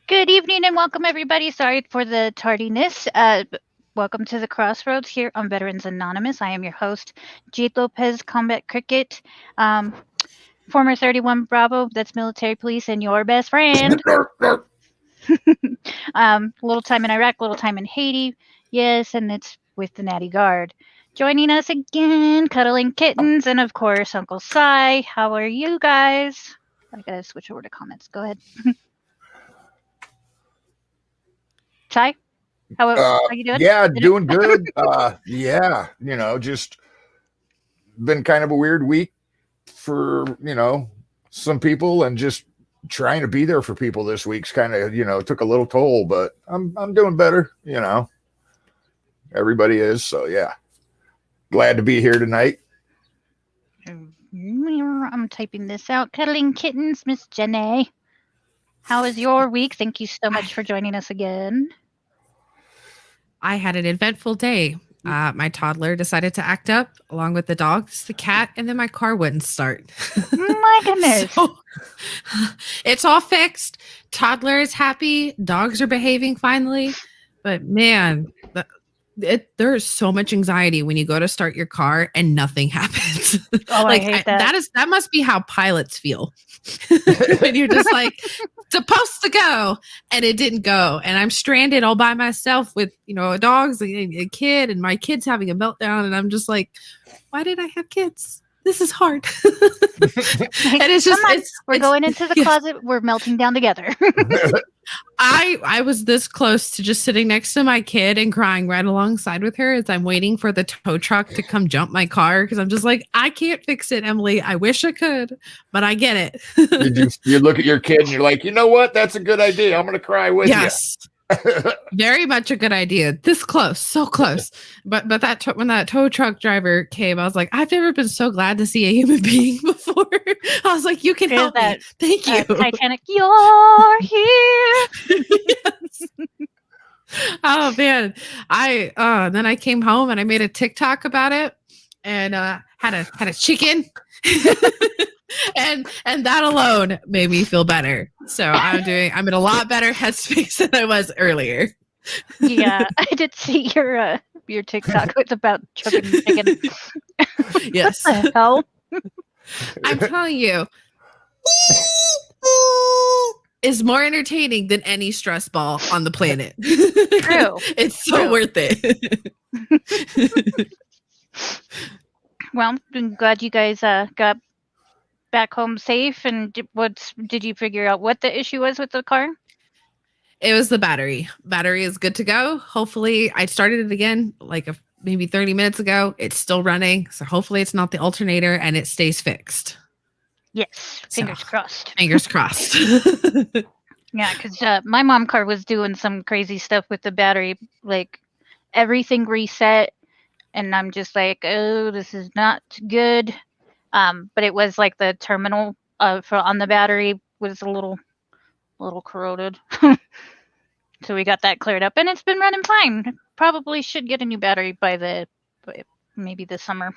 Good evening and welcome, everybody. Sorry for the tardiness. Welcome to the Crossroads here on Veterans Anonymous. I am your host, Jade Lopez, Combat Cricket, former 31 Bravo, that's military police, and your best friend. Little time in Iraq, little time in Haiti. Yes, and it's with the Natty Guard. Joining us again, Cuddling Kittens, and of course, Uncle Si. How are you guys? I gotta switch over to comments. Go ahead. Si? How you doing? Yeah, doing good. Yeah, just been kind of a weird week for, some people, and just trying to be there for people this week's kind of, took a little toll, but I'm doing better, Everybody is, so yeah. Glad to be here tonight. I'm typing this out. Cuddling Kittens, Miss Jenny. How is your week? Thank you so much for joining us again. I had an eventful day. My toddler decided to act up along with the dogs, the cat, and then my car wouldn't start. My goodness. So, it's all fixed. Toddler is happy. Dogs are behaving finally. But man, there is so much anxiety when you go to start your car and nothing happens. Oh, I hate that. That must be how pilots feel. When you're just like supposed to go and it didn't go, and I'm stranded all by myself with dogs and a kid, and my kid's having a meltdown, and I'm just like, why did I have kids? This is hard. And it's just we're going into the closet. We're melting down together. I was this close to just sitting next to my kid and crying right alongside with her as I'm waiting for the tow truck to come jump my car, because I'm just like, I can't fix it, Emily. I wish I could, but I get it. You look at your kid and you're like, you know what? That's a good idea. I'm going to cry with you. Yes. Very much a good idea. This close, so close. But when that tow truck driver came, I was like, I've never been so glad to see a human being before. I was like, you can help me. Thank you. Titanic, you're here. Yes. Oh man, then I came home and I made a TikTok about it, and had a chicken. And that alone made me feel better. So I'm in a lot better headspace than I was earlier. Yeah, I did see your TikTok. It's about chugging chicken. Yes. What the hell? I'm telling you, is more entertaining than any stress ball on the planet. True. It's so worth it. Well, I'm glad you guys got back home safe. And did you figure out what the issue was with the car? It was the battery. Battery is good to go. Hopefully, I started it again like maybe 30 minutes ago. It's still running. So hopefully it's not the alternator and it stays fixed. Yes. Fingers crossed. Fingers crossed. Yeah, because my mom car was doing some crazy stuff with the battery. Like everything reset. And I'm just like, oh, this is not good. But it was like the terminal on the battery was a little corroded. So we got that cleared up, and it's been running fine. Probably should get a new battery by maybe this summer.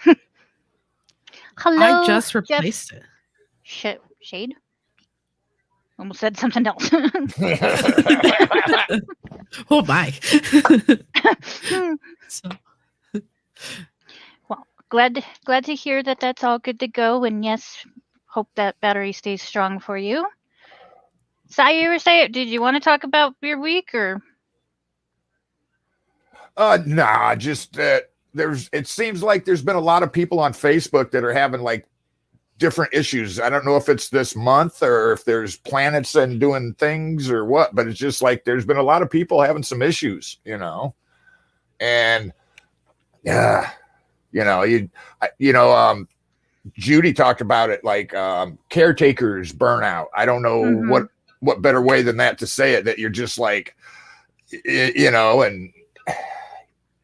Hello, I just replaced it. Shade? Almost said something else. Oh my. So. Well, glad to hear that that's all good to go, and yes, hope that battery stays strong for you. Si, you were saying, did you want to talk about your week or? Nah, just it seems like there's been a lot of people on Facebook that are having like different issues. I don't know if it's this month or if there's planets and doing things or what, but it's just like there's been a lot of people having some issues, and yeah, Judy talked about it, like caretakers burnout. I don't know what better way than that to say it, that you're just like, you know, and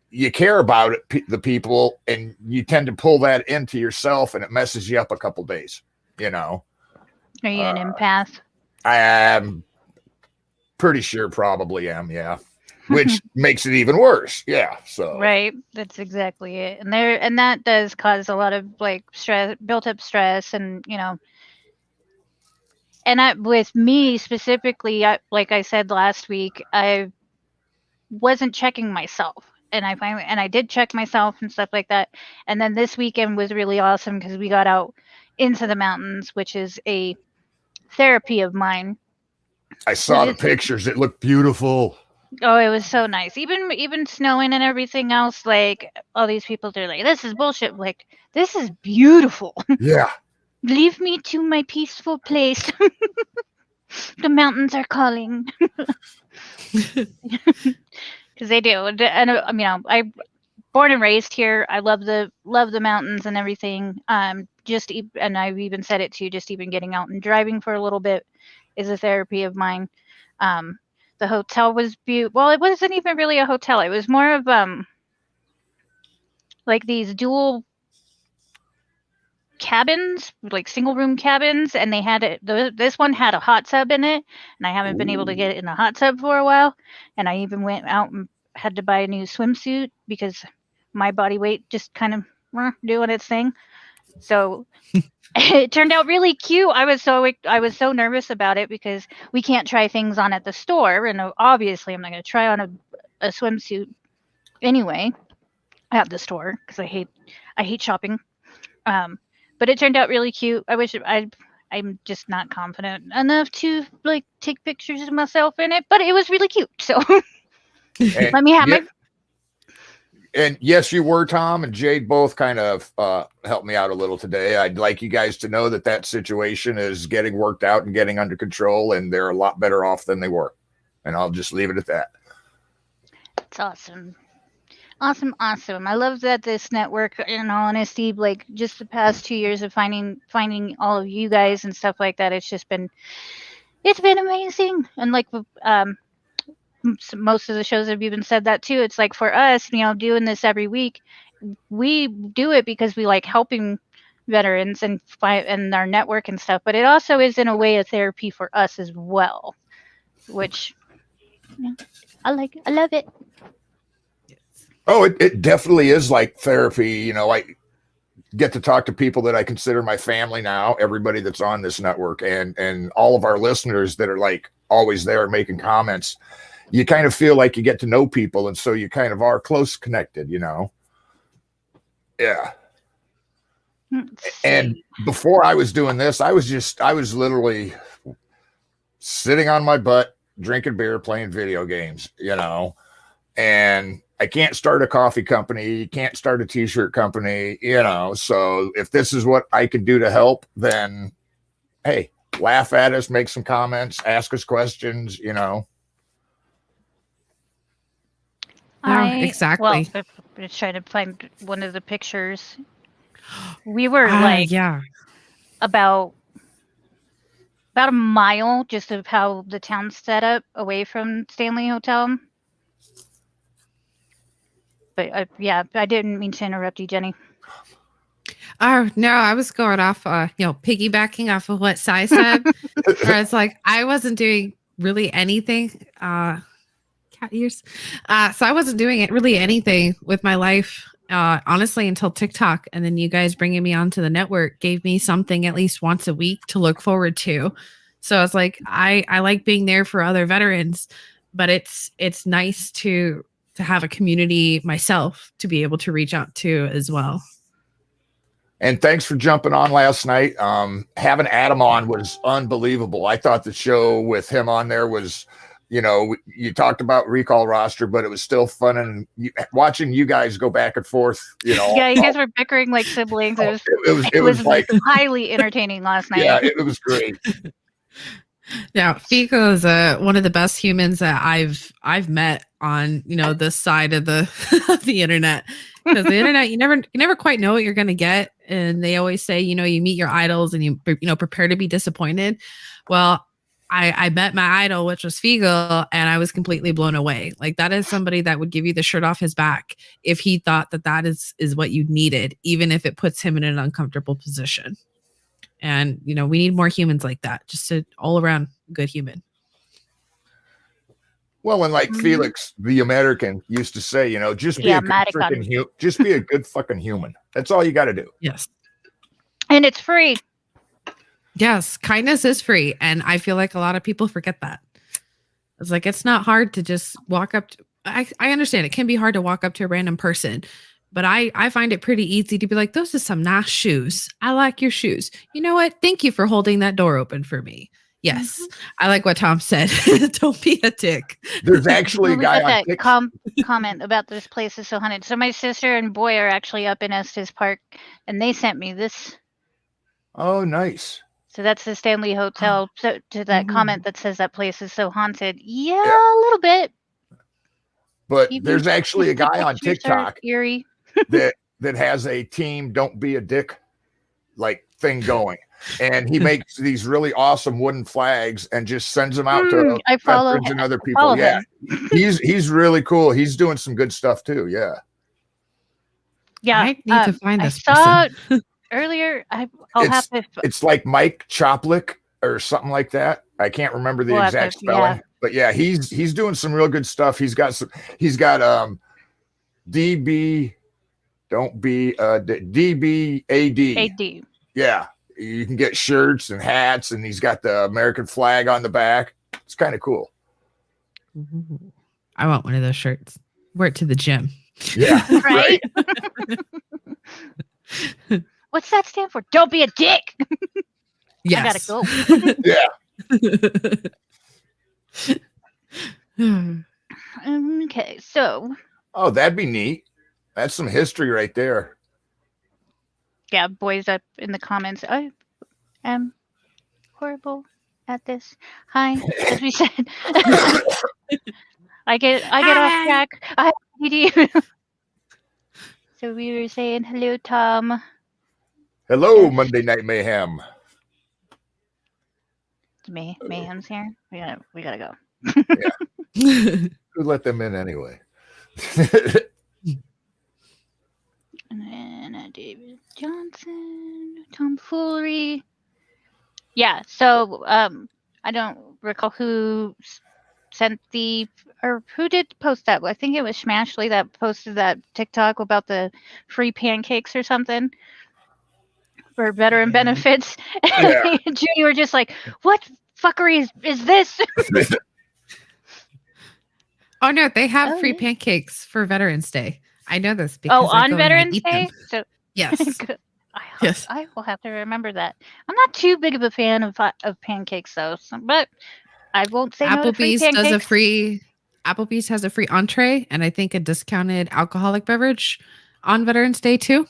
you care about it, the people, and you tend to pull that into yourself, and it messes you up a couple days, you know. Are you an empath? I am pretty sure probably am, yeah. Which makes it even worse. Yeah. So right, that's exactly it. And that does cause a lot of like stress, built up stress, and you know. And with me specifically, like I said last week, I wasn't checking myself, and I did check myself and stuff like that. And then this weekend was really awesome because we got out into the mountains, which is a therapy of mine. I saw the pictures. It looked beautiful. Oh, it was so nice. Even snowing and everything else. Like all these people, they're like, "This is bullshit." Like, this is beautiful. Yeah. Leave me to my peaceful place. The mountains are calling. Because they do. And you know, I born and raised here. I love the mountains and everything. And I've even said it too. Just even getting out and driving for a little bit is a therapy of mine. The hotel was beautiful. Well, it wasn't even really a hotel. It was more of like these dual cabins, like single room cabins, and they had it. This one had a hot tub in it, and I haven't been able to get it in a hot tub for a while. And I even went out and had to buy a new swimsuit because my body weight just kind of doing its thing. So it turned out really cute. I was so nervous about it because we can't try things on at the store, and obviously I'm not going to try on a swimsuit anyway at the store because I hate shopping. But it turned out really cute. I'm just not confident enough to like take pictures of myself in it, but it was really cute. So let me have my. And yes, you were, Tom and Jade both kind of helped me out a little today. I'd like you guys to know that situation is getting worked out and getting under control, and they're a lot better off than they were. And I'll just leave it at that. It's awesome. Awesome. I love that this network, in all honesty, like just the past 2 years of finding all of you guys and stuff like that, it's been amazing. And like most of the shows have even said that too. It's like for us, you know, doing this every week, we do it because we like helping veterans and our network and stuff, but it also is in a way a therapy for us as well, which I love it. Oh, it definitely is like therapy. You know, I get to talk to people that I consider my family now, everybody that's on this network, and all of our listeners that are like always there making comments. You kind of feel like you get to know people, and so you kind of are close connected, you know? Yeah. And before I was doing this, I was literally sitting on my butt, drinking beer, playing video games, you know, and I can't start a coffee company, can't start a t-shirt company, you know. So if this is what I can do to help, then hey, laugh at us, make some comments, ask us questions, you know. Exactly. Well, I'm trying to find one of the pictures. We were about a mile just of how the town's set up away from Stanley Hotel. But I didn't mean to interrupt you, Jenny. Oh no, I was going off, piggybacking off of what Sai said. Where it's like I wasn't doing really anything. Cat ears. So I wasn't doing really anything with my life, honestly, until TikTok, and then you guys bringing me onto the network gave me something at least once a week to look forward to. So it's like I like being there for other veterans, but it's nice to have a community myself to be able to reach out to as well. And thanks for jumping on last night. Having Adam on was unbelievable. I thought the show with him on there was, you know, you talked about recall roster, but it was still fun, and watching you guys go back and forth, you know. Yeah, you guys were bickering like siblings. It was like highly entertaining last night. Yeah, it was great. Yeah, Fico is one of the best humans that I've met on, you know, this side of the the internet. Because the internet, you never quite know what you're gonna get, and they always say, you know, you meet your idols and you prepare to be disappointed. Well, I met my idol, which was Fiegel, and I was completely blown away. Like that is somebody that would give you the shirt off his back if he thought that is what you needed, even if it puts him in an uncomfortable position. And we need more humans like that, just an all around good human. Well, and like Felix, the American, used to say, just be just be a good fucking human. That's all you got to do. Yes. And it's free. Yes, kindness is free. And I feel like a lot of people forget that. It's like, it's not hard to just walk up to, I understand it can be hard to walk up to a random person, but I find it pretty easy to be like, those are some nice shoes. I like your shoes. You know what? Thank you for holding that door open for me. Yes. I like what Tom said. Don't be a dick. There's actually a guy on comment about this place is so haunted. So my sister and boy are actually up in Estes Park, and they sent me this. Oh, nice. So that's the Stanley Hotel. So to that comment that says that place is so haunted. Yeah, a little bit. But there's actually a guy on TikTok eerie. that has a team don't be a dick like thing going. And he makes these really awesome wooden flags and just sends them out to veterans and other people. Yeah. He's really cool. He's doing some good stuff too. Yeah. Yeah. I need to find this I saw earlier. It's like Mike Choplik or something like that. I can't remember the exact spelling, but yeah, he's doing some real good stuff. He's got DB, don't be DBAD. AD. Yeah, you can get shirts and hats, and he's got the American flag on the back. It's kind of cool. I want one of those shirts. Wear it to the gym. Yeah, right. What's that stand for? Don't be a dick. Yes. I gotta go. Yeah. Okay, so. Oh, that'd be neat. That's some history right there. Yeah, boys up in the comments. I am horrible at this. Hi, as we said. I get off track. I have ADD. So we were saying hello, Tom. Hello, Monday Night Mayhem. Mayhem's here. We gotta go. Yeah. Who let them in anyway? And then David Johnson, Tom Foolery. Yeah. So I don't recall who sent or who did post that. I think it was Smashley that posted that TikTok about the free pancakes or something for veteran benefits. Yeah. And Judy were just like, what fuckery is this? Oh no, they have free pancakes for Veterans Day. I know this because on Veterans Day? So yes. Yes. I will have to remember that. I'm not too big of a fan of pancakes though, but I won't say no to free pancakes. Applebee's has a free entree and I think a discounted alcoholic beverage on Veterans Day too.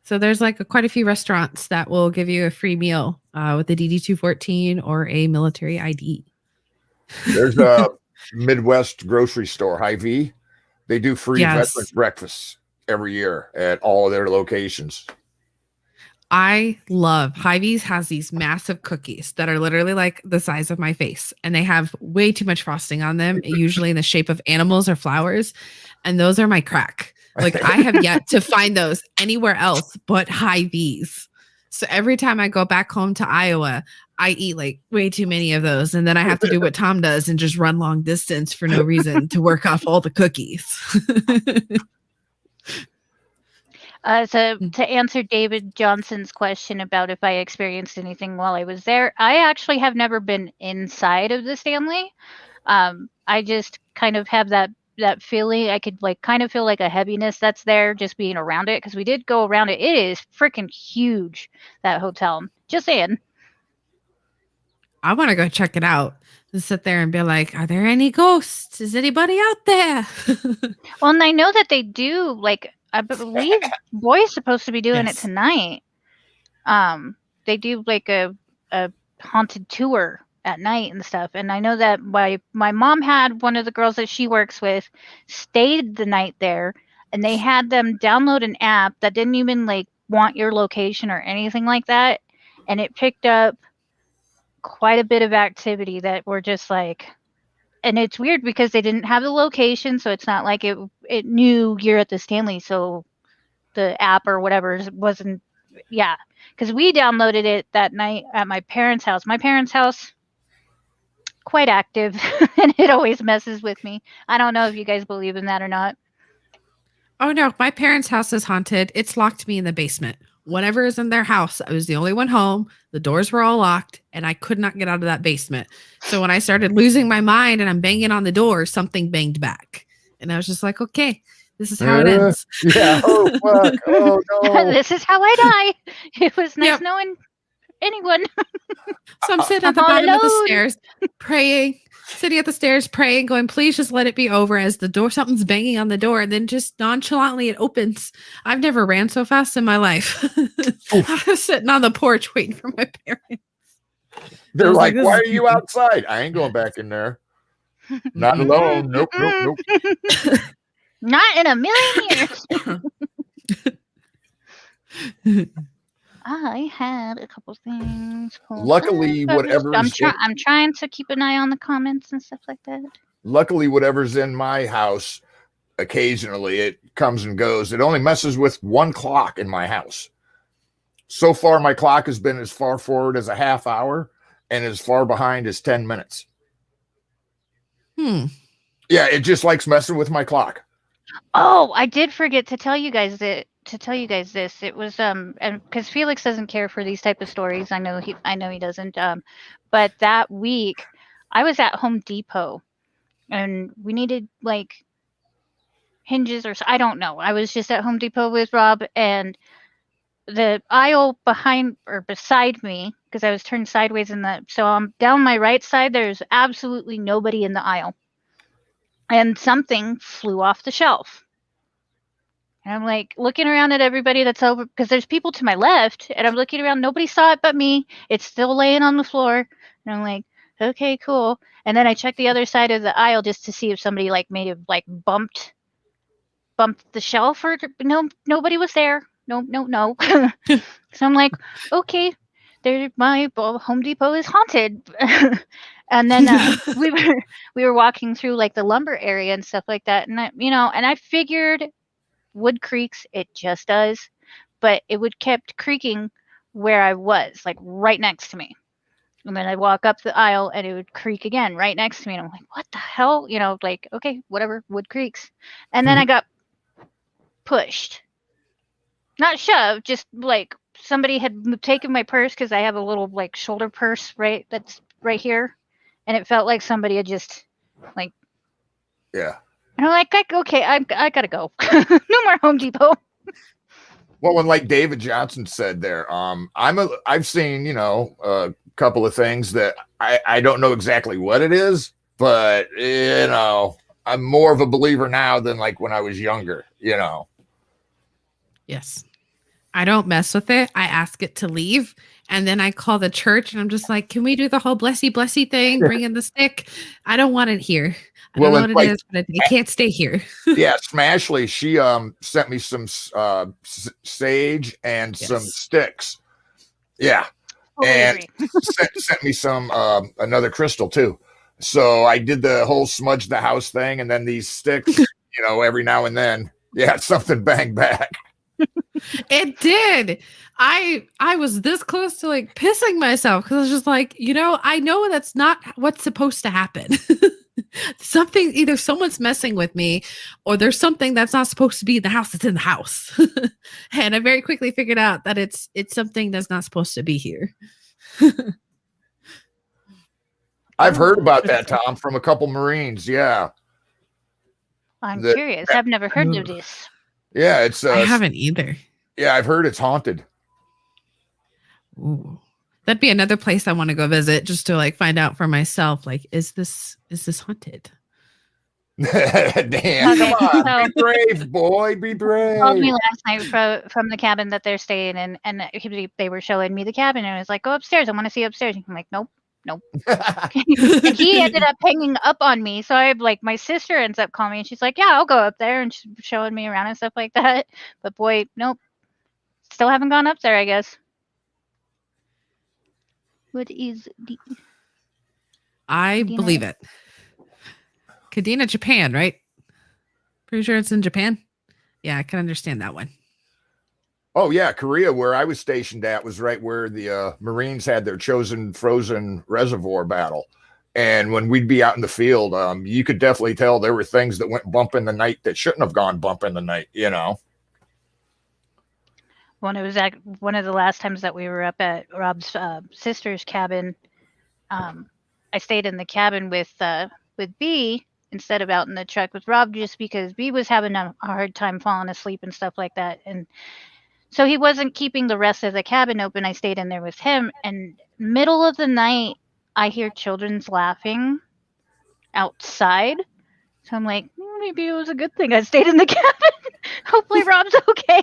So there's quite a few restaurants that will give you a free meal with a DD-214 or a military ID. There's a Midwest grocery store, Hy-Vee. They do free veterans breakfasts every year at all of their locations. I love Hy-Vee's has these massive cookies that are literally like the size of my face, and they have way too much frosting on them, usually in the shape of animals or flowers. And those are my crack. Like I have yet to find those anywhere else but Hy-Vee's. So every time I go back home to Iowa, I eat way too many of those. And then I have to do what Tom does and just run long distance for no reason to work off all the cookies. So to answer David Johnson's question about if I experienced anything while I was there, I actually have never been inside of the Stanley. I just kind of have that feeling. I could kind of feel like a heaviness that's there just being around it, because we did go around it. It is freaking huge, that hotel. Just saying. I want to go check it out and sit there and be like, are there any ghosts? Is anybody out there? Well, and I know that they do, I believe Boy is supposed to be doing it tonight. They do a haunted tour at night and stuff. And I know that my mom had one of the girls that she works with stayed the night there, and they had them download an app that didn't even want your location or anything like that. And it picked up quite a bit of activity that were just like, and it's weird because they didn't have the location, so it's not like it knew you're at the Stanley, so the app or whatever wasn't, yeah, because we downloaded it that night at my parents' house. My parents' house, quite active, and it always messes with me. I don't know if you guys believe in that or not. Oh no, my parents' house is haunted. It's locked me in the basement. Whatever is in their house, I was the only one home. The doors were all locked, and I could not get out of that basement. So when I started losing my mind and I'm banging on the door, something banged back. And I was just like, okay, this is how it ends. Yeah. Oh, fuck. Oh, no. This is how I die. It was nice Yep. knowing anyone. So I'm sitting at the I'm all bottom of the alone. stairs, praying, sitting at the stairs, praying, going, please just let it be over as the door, something's banging on the door. And then just nonchalantly it opens. I've never ran so fast in my life. I was sitting on the porch waiting for my parents. They're was like, like, this why is are you creepy. outside? I ain't going back in there. Not alone. Nope, nope, nope. Not in a million years. I had a couple things. Luckily, whatever's I'm trying to keep an eye on the comments and stuff like that. Luckily, whatever's in my house, occasionally it comes and goes. It only messes with one clock in my house. So far, my clock has been as far forward as a half hour and as far behind as 10 minutes. Hmm. Yeah, it just likes messing with my clock. Oh, I did forget to tell you guys this. It was and because Felix doesn't care for these type of stories. I know he doesn't. But that week I was at Home Depot and we needed like hinges or I don't know. I was just at Home Depot with Rob, and the aisle behind or beside me, because I was turned sideways so I'm down my right side, there's absolutely nobody in the aisle. And something flew off the shelf. And I'm like looking around at everybody that's over, because there's people to my left, and I'm looking around. Nobody saw it but me. It's still laying on the floor. And I'm like, okay, cool. And then I checked the other side of the aisle just to see if somebody like may have like bumped the shelf, or no, nobody was there. No. So I'm like, okay, my Home Depot is haunted. And then we were walking through like the lumber area and stuff like that, and I figured wood creaks, it just does, but it would kept creaking where I was, like right next to me. And then I'd walk up the aisle and it would creak again right next to me, and I'm like, what the hell? Like, okay, whatever, wood creaks. And then I got pushed, not shoved, just like somebody had taken my purse, because I have a little like shoulder purse that's right here, and it felt like somebody had just like, yeah. And I'm like, okay, I gotta go. No more Home Depot. Well, when like David Johnson said there, I've seen a couple of things that I don't know exactly what it is, but I'm more of a believer now than like when I was younger. Yes. I don't mess with it. I ask it to leave. And then I call the church and I'm just like, can we do the whole blessy thing? Bring in the stick. I don't want it here. I don't know what it is, but it can't stay here. Yeah. Smashley, she sent me some sage and some sticks. Yeah. And sent me some another crystal too. So I did the whole smudge the house thing, and then these sticks, every now and then, something bang back. It did. I was this close to like pissing myself, because I was just like, I know that's not what's supposed to happen. Either someone's messing with me, or there's something that's not supposed to be in the house that's in the house. And I very quickly figured out that it's something that's not supposed to be here. I've heard about that, Tom, from a couple Marines. Yeah. I'm curious. I've never heard of this. Yeah, it's I haven't either. Yeah, I've heard it's haunted. Ooh. That'd be another place I want to go visit, just to like find out for myself. Like, is this haunted? Damn, come on, be brave, boy, be brave. He called me last night from the cabin that they're staying in, and they were showing me the cabin, and I was like, go upstairs. I want to see upstairs. And I'm like, nope. And he ended up hanging up on me. So my sister ends up calling me, and she's like, yeah, I'll go up there, and she's showing me around and stuff like that. But boy, nope. Still haven't gone up there, I guess. What is the I Kadena? believe it. Kadena, Japan, right? Pretty sure it's in Japan. Yeah, I can understand that one. Oh yeah, Korea, where I was stationed at, was right where the Marines had their chosen frozen reservoir battle. And when we'd be out in the field, you could definitely tell there were things that went bump in the night that shouldn't have gone bump in the night, you know. When it was at one of the last times that we were up at Rob's sister's cabin, I stayed in the cabin with B instead of out in the truck with Rob, just because B was having a hard time falling asleep and stuff like that, and so he wasn't keeping the rest of the cabin open. I stayed in there with him, and middle of the night, I hear children's laughing outside. So I'm like, maybe it was a good thing I stayed in the cabin. Hopefully Rob's okay.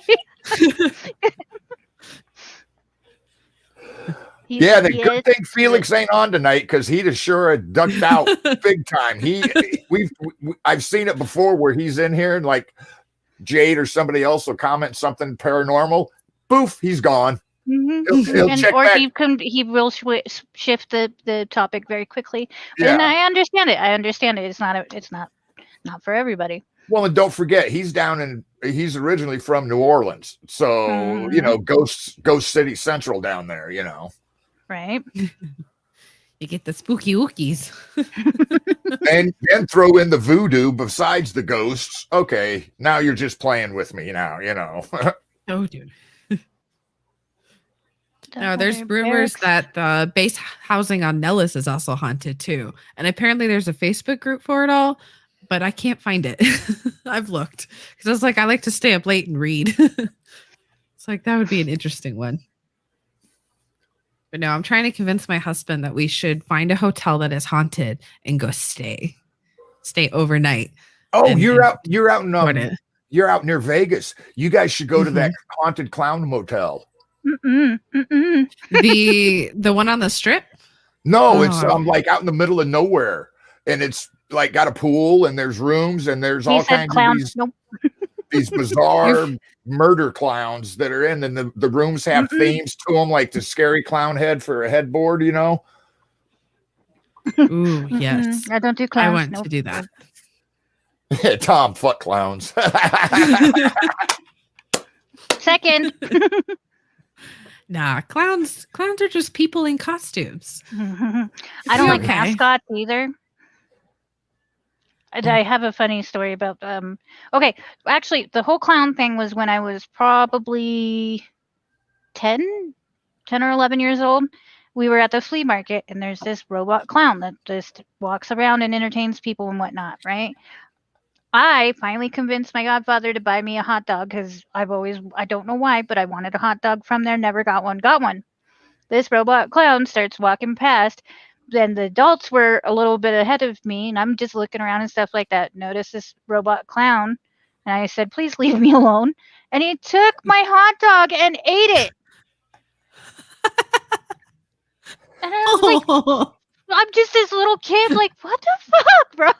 Yeah, the good thing Felix ain't on tonight, because he'd have sure ducked out big time. I've seen it before where he's in here and like Jade or somebody else will comment something paranormal. Boof, he's gone. Mm-hmm. He'll check back. He will shift the topic very quickly. Yeah. And I understand it. It's not for everybody. Well, and don't forget, he's originally from New Orleans. So, you know, Ghost City Central down there, you know. Right. You get the spooky ookies. and throw in the voodoo besides the ghosts. Okay, now you're just playing with me now, you know. Oh, dude. No, there's rumors that the base housing on Nellis is also haunted too. And apparently there's a Facebook group for it all, but I can't find it. I've looked because I was like, I like to stay up late and read. It's like, that would be an interesting one. But no, I'm trying to convince my husband that we should find a hotel that is haunted and go stay overnight. Oh, you're out near Vegas. You guys should go to that haunted clown motel. The one on the strip? No, it's like out in the middle of nowhere, and it's like got a pool and there's rooms and there's all kinds of these bizarre murder clowns that are in, and the rooms have themes to them, like the scary clown head for a headboard, you know. Ooh, yes. I don't do clowns. I want to do that. Tom, fuck clowns. Second. Nah, clowns are just people in costumes. I don't like mascots either. I have a funny story about okay, actually the whole clown thing was when I was probably 10 or 11 years old. We were at the flea market and there's this robot clown that just walks around and entertains people and whatnot, right? I finally convinced my godfather to buy me a hot dog because I don't know why, but I wanted a hot dog from there, never got one. This robot clown starts walking past. Then the adults were a little bit ahead of me, and I'm just looking around and stuff like that. Notice this robot clown, and I said, please leave me alone. And he took my hot dog and ate it. And I was like, I'm just this little kid, like, what the fuck, bro?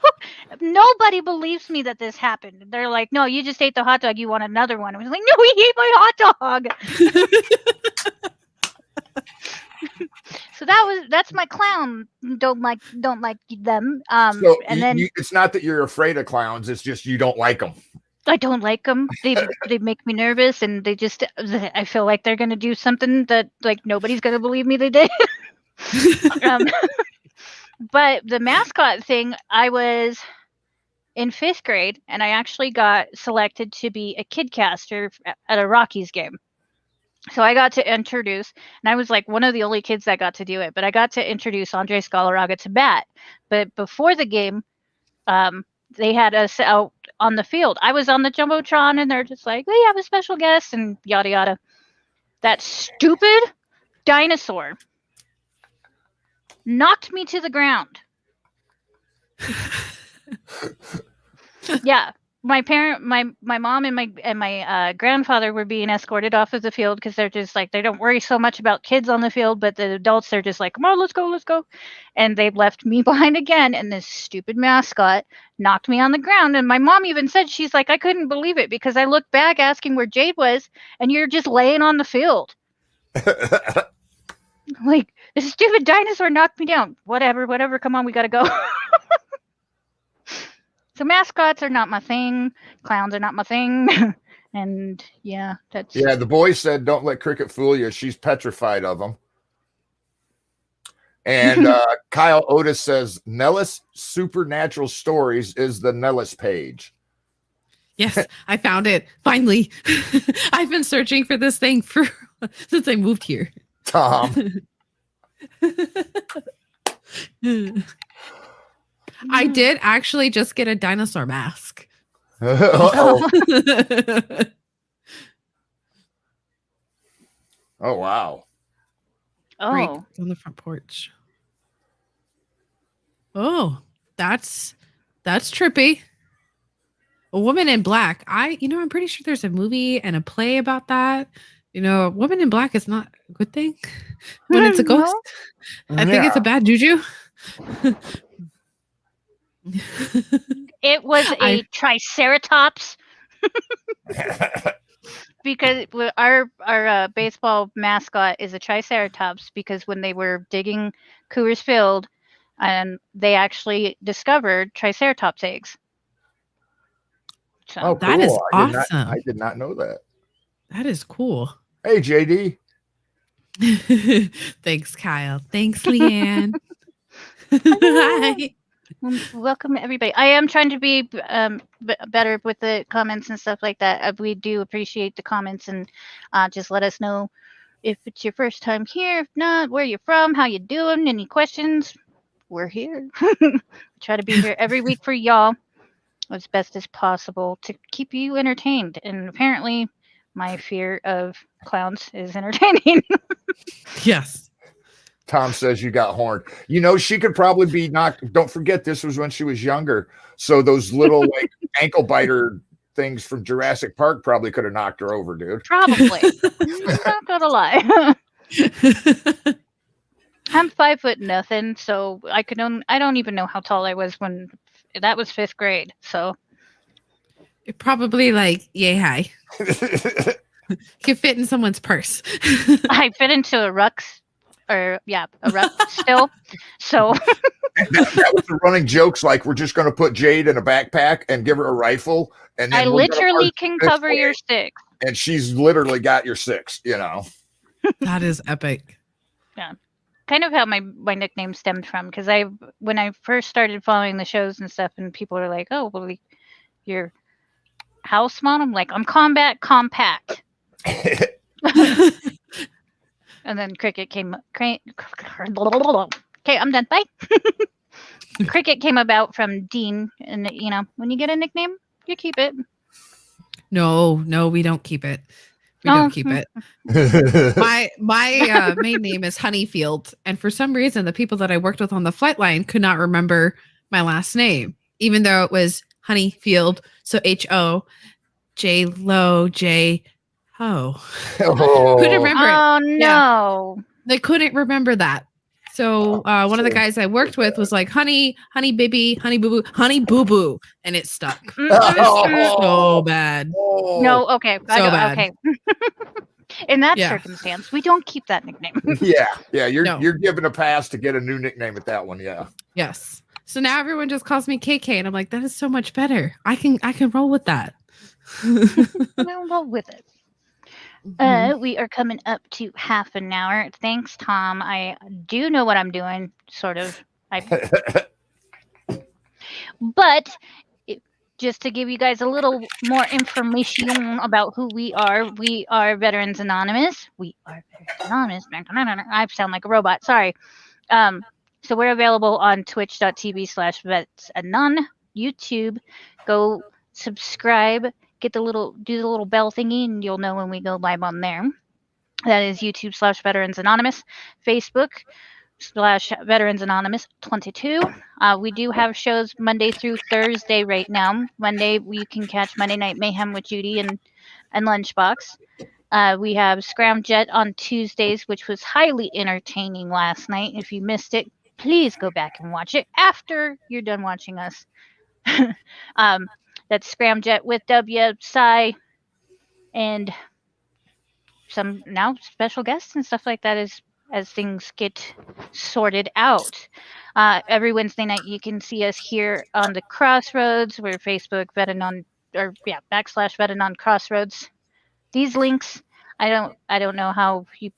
Nobody believes me that this happened. They're like, no, you just ate the hot dog. You want another one. I was like, no, he ate my hot dog. So that's my clown. Don't like them. So it's not that you're afraid of clowns. It's just you don't like them. I don't like them. They make me nervous, and I feel like they're gonna do something that like nobody's gonna believe me they did. But the mascot thing, I was in 5th grade, and I actually got selected to be a kid caster at a Rockies game. So I got to introduce, and I was like one of the only kids that got to do it, but I got to introduce Andre Scalaraga to bat. But before the game, they had us out on the field. I was on the Jumbotron, and they're just like, we have a special guest, and yada, yada. That stupid dinosaur knocked me to the ground. Yeah. My mom and my grandfather were being escorted off of the field because they're just like, they don't worry so much about kids on the field, but the adults, they're just like, come on, let's go. And they left me behind again, and this stupid mascot knocked me on the ground. And my mom even said, she's like, I couldn't believe it because I looked back asking where Jade was, and you're just laying on the field. Like, This stupid dinosaur knocked me down. Whatever. Come on, we gotta go. So mascots are not my thing. Clowns are not my thing. And yeah, that's Yeah, the boy said, "Don't let Cricket fool you. She's petrified of them." And Kyle Otis says, "Nellis Supernatural Stories is the Nellis page." Yes, I found it finally. I've been searching for this thing since I moved here. Tom. I did actually just get a dinosaur mask. Oh wow. Break oh. on the front porch. Oh, that's trippy. A Woman in Black. I'm pretty sure there's a movie and a play about that. A woman in black is not a good thing when it's a ghost. I think it's a bad juju. It was a triceratops because our baseball mascot is a triceratops because when they were digging Coors Field, and they actually discovered triceratops eggs. So Oh, that is cool. awesome. I did not know that. That is cool. Hey, JD. Thanks, Kyle. Thanks, Leanne. Hi. Welcome everybody. I am trying to be better with the comments and stuff like that. We do appreciate the comments, and just let us know if it's your first time here. If not, where you're from, how you doing, any questions. We're here. Try to be here every week for y'all as best as possible to keep you entertained. And apparently my fear of clowns is entertaining. Yes. Tom says you got horned. She could probably be knocked. Don't forget, this was when she was younger. So those little like ankle biter things from Jurassic Park probably could have knocked her over, dude. Probably. Not gonna lie. I'm 5'0", so I don't even know how tall I was when that was 5th grade. So You're probably like yay high. Could fit in someone's purse. I fit into a ruck still. So that was the running jokes. Like, we're just going to put Jade in a backpack and give her a rifle, and then I literally can cover your 6. And she's literally got your 6. That is epic. Yeah, kind of how my nickname stemmed from, because when I first started following the shows and stuff, and people are like, "Oh, well, you're house mom." I'm like, "I'm combat compact." And then Cricket came. Okay, I'm done. Bye. Cricket came about from Dean, and when you get a nickname, you keep it. No, we don't keep it. We don't keep it. My main name is Honeyfield, and for some reason, the people that I worked with on the flight line could not remember my last name, even though it was Honeyfield. So HO, J Lo J Ho. Couldn't remember it. Oh no, yeah. They couldn't remember that. So one of the guys I worked with was like, honey baby, honey boo boo, and it stuck. So bad. No, okay. So bad. Okay. In that circumstance, we don't keep that nickname. Yeah. You're given a pass to get a new nickname at that one. Yeah. Yes. So now everyone just calls me KK, and I'm like, that is so much better. I can roll with that. We'll roll with it. We are coming up to half an hour. Thanks, Tom. I do know what I'm doing, sort of. But just to give you guys a little more information about who we are Veterans Anonymous. We are Veterans Anonymous. I sound like a robot. Sorry. So we're available on twitch.tv/vetsanon, YouTube. Go subscribe. Do the little bell thingy, and you'll know when we go live on there. That is YouTube/Veterans Anonymous, Facebook/Veterans Anonymous 22. We do have shows Monday through Thursday right now. Monday you can catch Monday Night Mayhem with Judy and Lunchbox. We have Scramjet on Tuesdays, which was highly entertaining last night. If you missed it, please go back and watch it after you're done watching us. That's Scramjet with W, Psy, and some now special guests and stuff like that is as things get sorted out. Every Wednesday night, you can see us here on the Crossroads. We're Facebook Vetenon / Vetenon Crossroads. These links, I don't know how you,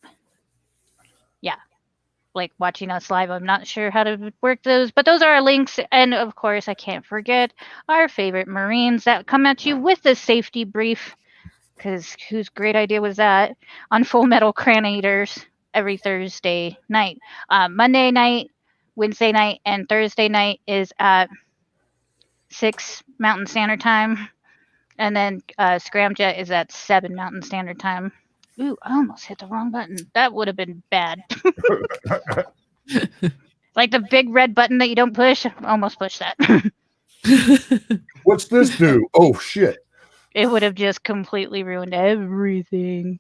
like watching us live. I'm not sure how to work those, but those are our links. And of course, I can't forget our favorite Marines that come at you with a safety brief. Because whose great idea was that? On Full Metal Cranators every Thursday night. Monday night, Wednesday night, and Thursday night is at 6 Mountain Standard Time. And then Scramjet is at 7 Mountain Standard Time. Ooh, I almost hit the wrong button. That would have been bad. Like the big red button that you don't push. I almost pushed that. What's this do? Oh, shit. It would have just completely ruined everything.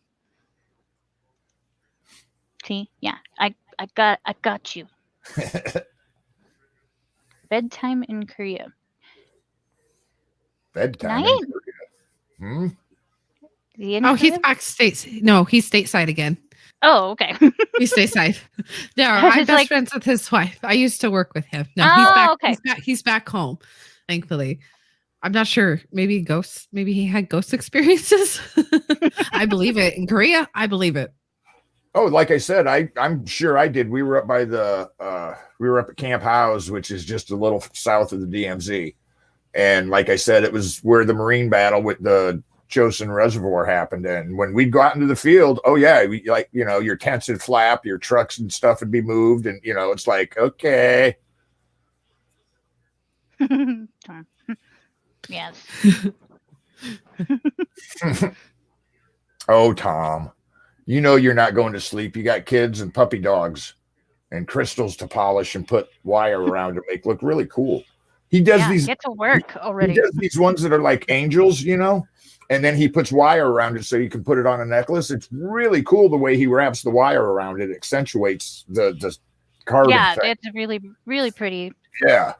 See? Yeah, I got you. Bedtime in Korea. Bedtime. Night? Hmm? He's backstage. No, he's stateside again. Oh, okay. He's stateside. No, I'm best friends with his wife. I used to work with him. No, he's back. Okay. He's back home, thankfully. I'm not sure. Maybe ghosts. Maybe he had ghost experiences. I believe it. In Korea, I believe it. Oh, like I said, I'm sure I did. We were up by we were up at Camp House, which is just a little south of the DMZ. And like I said, it was where the Marine battle with the Chosin Reservoir happened. And when we'd go out into the field, oh yeah, your tents would flap, your trucks and stuff would be moved. And, it's like, okay. Yes. Oh, Tom, you're not going to sleep. You got kids and puppy dogs and crystals to polish and put wire around to make look really cool. He does these. Get to work already. He does these ones that are like angels, and then he puts wire around it so you can put it on a necklace. It's really cool the way he wraps the wire around it. It accentuates the carbon. Yeah, effect. it's really, really pretty. Yeah.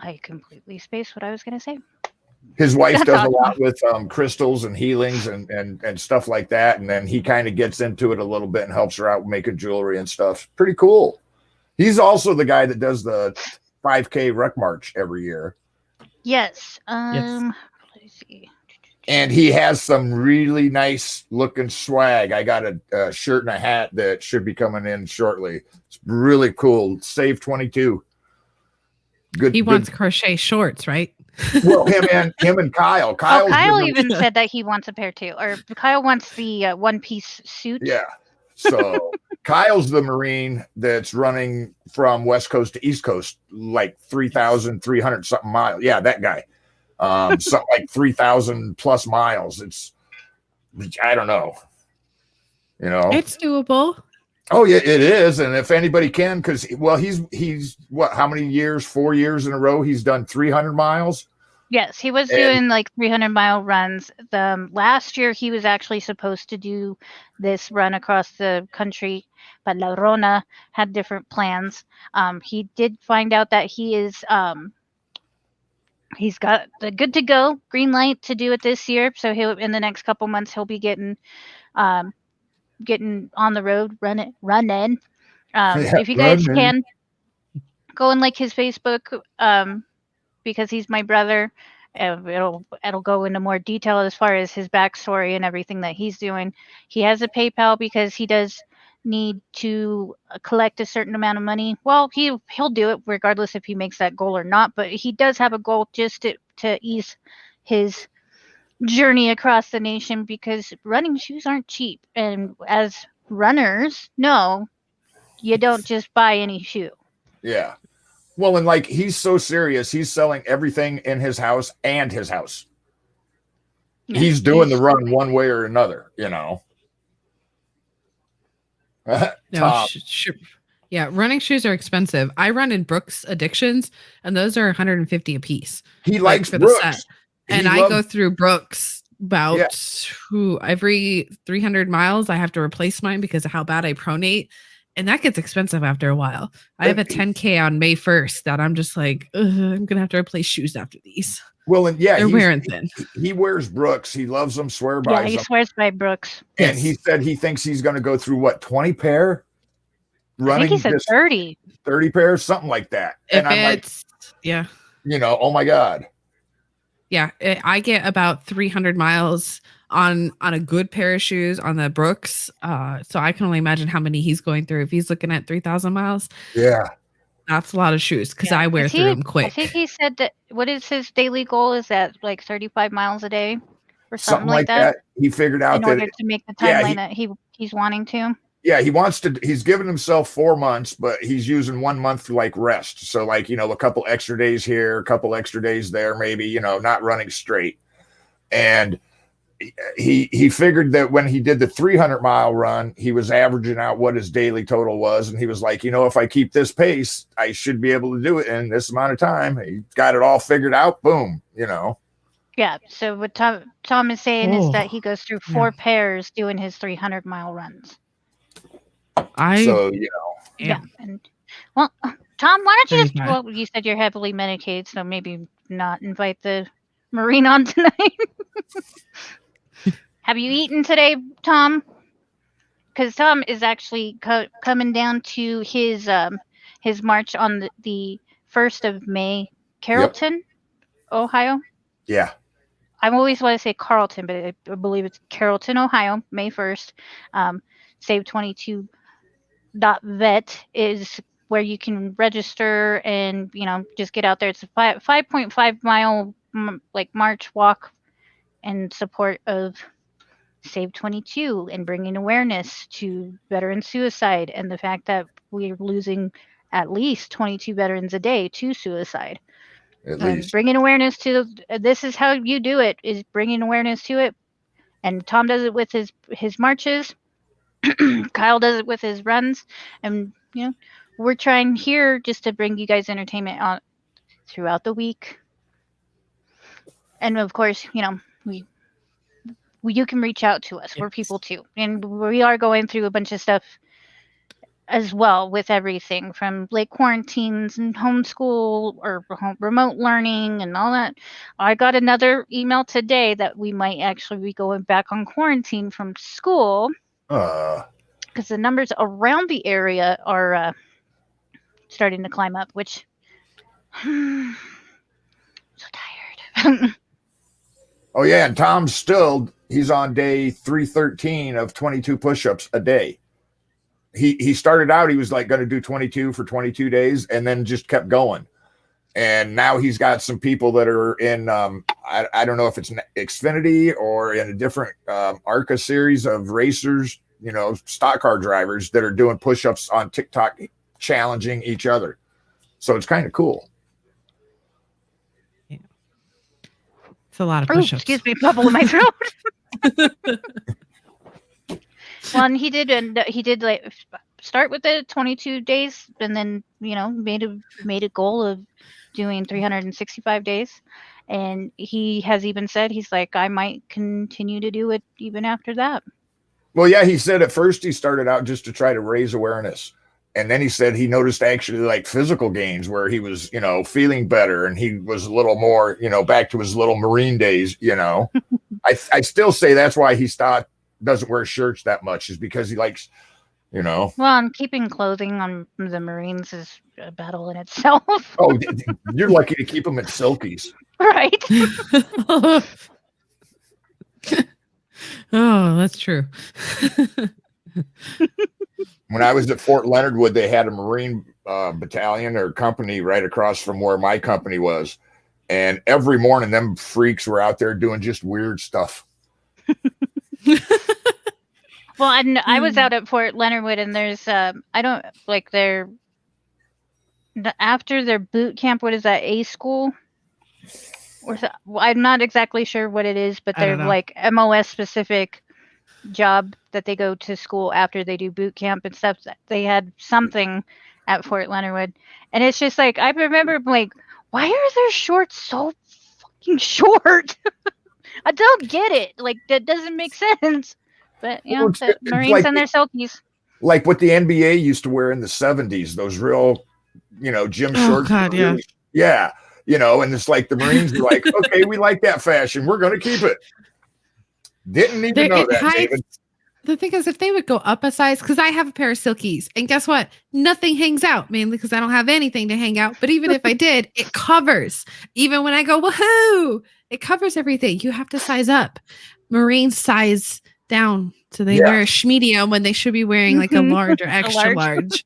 I completely spaced what I was going to say. His wife does a lot with crystals and healings and stuff like that. And then he kind of gets into it a little bit and helps her out making jewelry and stuff. Pretty cool. He's also the guy that does the 5K Ruck March every year. Yes. Yes. Let's see. And he has some really nice looking swag. I got a shirt and a hat that should be coming in shortly. It's really cool. Save 22. Good. He wants crochet shorts, right? Well, him and Kyle. Kyle even said that he wants a pair too. Or Kyle wants the one-piece suit. Yeah. So Kyle's the Marine that's running from West Coast to East Coast, like 3,300 something miles. Yeah, that guy. Something like 3,000 plus miles. I don't know. It's doable. Oh yeah, it is. And if anybody can, because he's what? How many years? 4 years in a row. He's done 300 miles. Yes, he was doing like 300-mile runs. Last year, he was actually supposed to do this run across the country, but La Rona had different plans. He did find out that he is he's got the good to go green light to do it this year. So he'll in the next couple months he'll be getting on the road, running. If you guys can go and like his Facebook. Because he's my brother, it'll go into more detail as far as his backstory and everything that he's doing. He has a PayPal because he does need to collect a certain amount of money. Well, he'll do it regardless if he makes that goal or not. But he does have a goal just to ease his journey across the nation because running shoes aren't cheap. And as runners, no, you don't just buy any shoe. Yeah. Well, and like he's so serious, he's selling everything in his house and his house. Yeah, he's doing the run one way or another, No, yeah, running shoes are expensive. I run in Brooks Addictions, and those are $150 a piece. He likes for Brooks. The set. And I go through Brooks about every 300 miles. I have to replace mine because of how bad I pronate. And that gets expensive after a while. I have a 10K on May 1st that I'm just like, I'm going to have to replace shoes after these. Well, and yeah, They're wearing thin. he wears Brooks. He loves them, swear by Yeah, he them. swears by Brooks. And he said he thinks he's going to go through what, 20 pair? I think he said 30. 30 pairs, something like that. If and I'm like, yeah. Oh my God. Yeah, I get about 300 miles on a good pair of shoes on the Brooks. So I can only imagine how many he's going through. If he's looking at 3,000 miles, yeah, that's a lot of shoes because I wear through them quick. I think he said that what is his daily goal? Is that like 35 miles a day or something like that? He figured out in order to make the timeline that he's wanting to. Yeah, he's given himself 4 months, but he's using 1 month for like rest. So like, a couple extra days here, a couple extra days there, maybe, not running straight. And he figured that when he did the 300-mile run, he was averaging out what his daily total was. And he was like, if I keep this pace, I should be able to do it in this amount of time. He got it all figured out. Boom, Yeah. So what Tom is saying is that he goes through 4 pairs doing his 300-mile runs. Yeah. And well, Tom, why don't you you said you're heavily medicated, so maybe not invite the Marine on tonight. Have you eaten today, Tom? Because Tom is actually coming down to his march on the 1st of May, Carrollton, Ohio. Yeah. I always want to say Carlton, but I believe it's Carrollton, Ohio, May 1st. Save22.vet is where you can register and, just get out there. It's a 5.5 mile march walk in support of Save 22 and bringing awareness to veteran suicide and the fact that we're losing at least 22 veterans a day to suicide. At least. Bringing awareness to this is how you do it, is bringing awareness to it. And Tom does it with his marches. Kyle does it with his runs. And, we're trying here just to bring you guys entertainment on throughout the week. And of course, you can reach out to us. We're people too. And we are going through a bunch of stuff as well with everything from quarantines and homeschool or remote learning and all that. I got another email today that we might actually be going back on quarantine from school because the numbers around the area are starting to climb up, which I'm so tired. Oh yeah, and Tom's he's on day 313 of 22 push-ups a day. He started out, he was going to do 22 for 22 days and then just kept going. And now he's got some people that are in, I don't know if it's Xfinity or in a different ARCA series of racers, stock car drivers that are doing push-ups on TikTok, challenging each other. So it's kind of cool. Yeah. It's a lot of push-ups. Excuse me, bubble in my throat. Well, and he did start with the 22 days and then, made a goal of doing 365 days. And he has even said, he's like, I might continue to do it even after that. Well, yeah, he said at first he started out just to try to raise awareness. And then he said he noticed actually physical gains where he was, feeling better and he was a little more, back to his little Marine days, I still say that's why he doesn't wear shirts that much, is because he likes, Well, and keeping clothing on the Marines is a battle in itself. Oh, you're lucky to keep them in silkies. Right. Oh, that's true. When I was at Fort Leonard Wood, they had a Marine battalion or company right across from where my company was. And every morning, them freaks were out there doing just weird stuff. Well, and I was out at Fort Leonard Wood, and there's, after their boot camp, what is that, A school? I'm not exactly sure what it is, but they're MOS specific job that they go to school after they do boot camp and stuff. They had something at Fort Leonard Wood, and it's just I remember why are their shorts so fucking short? I don't get it. That doesn't make sense. But the Marines and their silkies. Like what the NBA used to wear in the 70s, those real, gym shorts. God, yeah. Yeah. and it's like the Marines are like, okay, we like that fashion. We're going to keep it. Didn't even know that, David. The thing is, if they would go up a size, because I have a pair of silkies, and guess what? Nothing hangs out, mainly because I don't have anything to hang out. But even if I did, it covers. Even when I go, woohoo, it covers everything. You have to size up. Marines size down. So they wear a medium when they should be wearing like a large or extra large.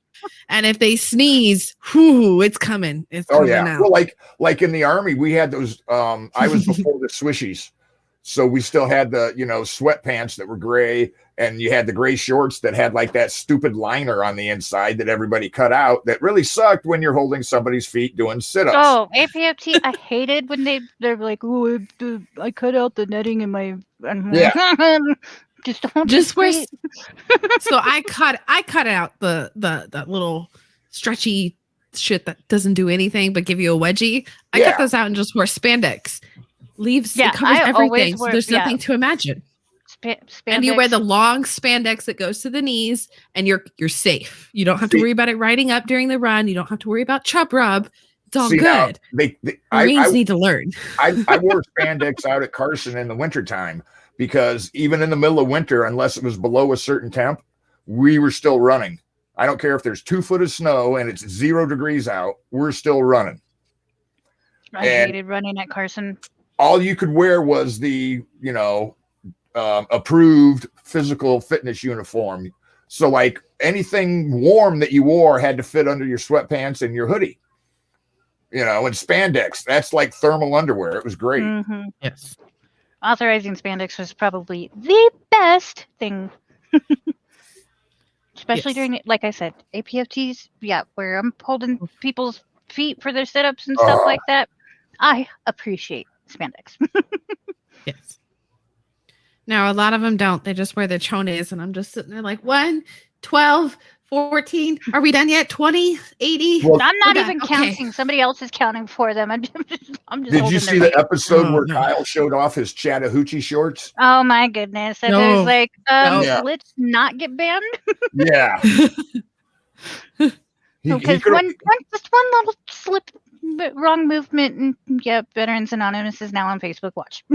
And if they sneeze, whoo, it's coming. It's coming out. Well, like in the Army, we had those. I was before the swishies. So we still had the, sweatpants that were gray, and you had the gray shorts that had like that stupid liner on the inside that everybody cut out that really sucked when you're holding somebody's feet doing sit-ups. Oh, APFT, I hated when they're like, oh, I cut out the netting in my... Just wear. So I cut out the little stretchy shit that doesn't do anything but give you a wedgie. I cut those out and just wore spandex. It covers everything. So there's nothing to imagine. And you wear the long spandex that goes to the knees, and you're safe. You don't have to worry about it riding up during the run. You don't have to worry about chub rub. It's all good. Marines need to learn. I wore spandex out at Carson in the wintertime because even in the middle of winter, unless it was below a certain temp, we were still running. I don't care if there's 2 foot of snow and it's 0 degrees out, we're still running. I hated running at Carson. All you could wear was the, approved physical fitness uniform. So like anything warm that you wore had to fit under your sweatpants and your hoodie, and spandex. That's like thermal underwear. It was great. Mm-hmm. Yes. Authorizing spandex was probably the best thing. Especially during, like I said, APFTs, where I'm holding people's feet for their sit-ups and stuff like that. I appreciate spandex. Yes. Now, a lot of them don't. They just wear their chones, and I'm just sitting there like, 1, 12, 14. Are we done yet? 20, 80? Well, I'm not even counting. Somebody else is counting for them. I'm just Did you see the episode where Kyle showed off his Chattahoochee shorts? Oh, my goodness. And there's like, let's not get banned. Yeah. Because just one little slip, wrong movement, and Veterans Anonymous is now on Facebook Watch.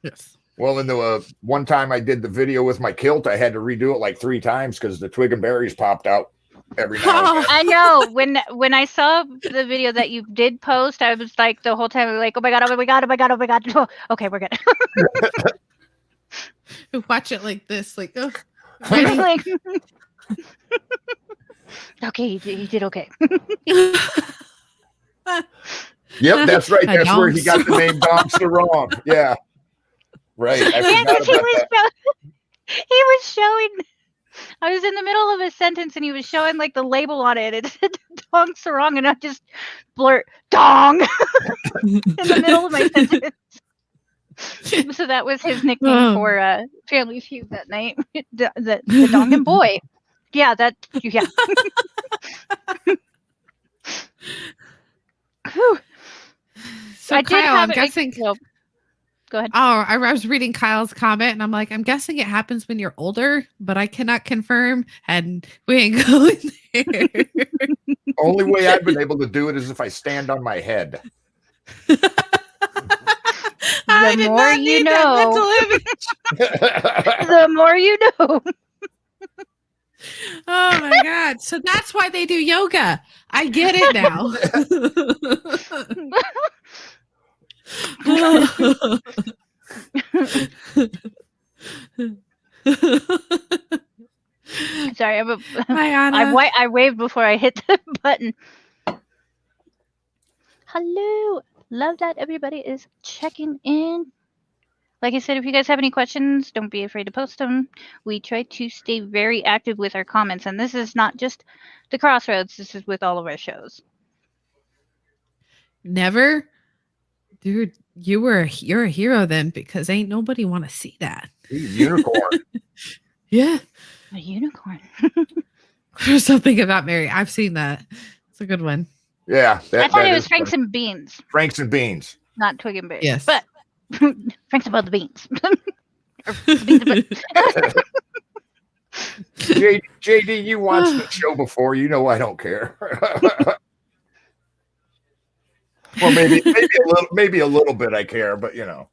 Yes. Well, in the one time I did the video with my kilt, I had to redo it like 3 times because the twig and berries popped out every now and then. I know. When I saw the video that you did post, I was like the whole time like, oh my god, oh my god, oh my god, oh my god. Oh, okay, we're good. Watch it like this, like, oh. Like, okay, you did okay. Yep, that's right. That's where he got the name Dom Sarong. Yeah. Right. I he was showing. I was in the middle of a sentence and he was showing like the label on it. It said Dong Sarong, and I just blurt Dong in the middle of my sentence. So that was his nickname for Family Feud that night. The Dong and Boy. Yeah, So Kyle, I'm guessing. Go ahead. Oh, I was reading Kyle's comment, and I'm like, I'm guessing it happens when you're older, but I cannot confirm, and we ain't going there. Only way I've been able to do it is if I stand on my head. The more you know. The more you know. Oh my god! So that's why they do yoga. I get it now. Sorry, I waved before I hit the button. Hello, love that everybody is checking in. Like I said, if you guys have any questions, don't be afraid to post them. We try to stay very active with our comments, and this is not just the Crossroads. This is with all of our shows. Never, dude. You're a hero then, because ain't nobody want to see that. Unicorn. Yeah, a unicorn. There's something about Mary. I've seen that. It's a good one. Yeah, I thought it was Franks and Beans. Franks and Beans, not Twig and Berries. Yes, but Frank's about the beans. JD, you watched the show before. You know I don't care. Well, maybe a little bit I care, but you know.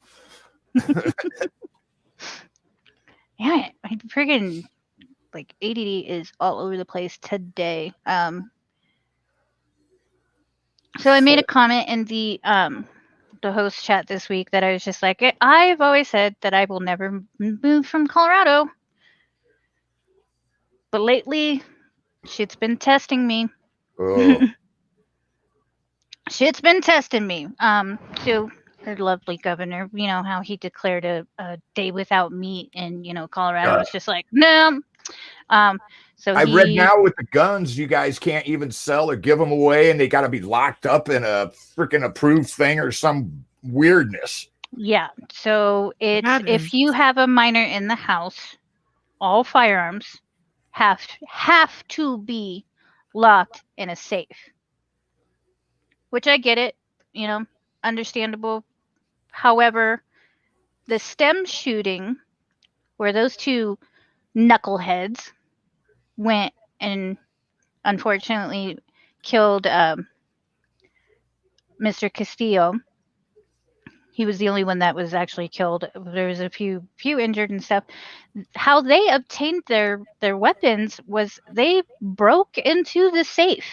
Yeah, I friggin' like ADD is all over the place today. So I made a comment in the host chat this week that I was just like, I've always said that I will never move from Colorado, but lately, shit's been testing me. Oh. Shit's been testing me. So our lovely governor, you know how he declared a day without meat, and Colorado was just like, no. So I read now with the guns, you guys can't even sell or give them away, and they got to be locked up in a freaking approved thing or some weirdness. Yeah. So it's if you have a minor in the house, all firearms have to be locked in a safe. Which I get it, understandable. However, the STEM shooting, where those two knuckleheads went and unfortunately killed Mr. Castillo. He was the only one that was actually killed. There was a few injured and stuff. How they obtained their weapons was they broke into the safe.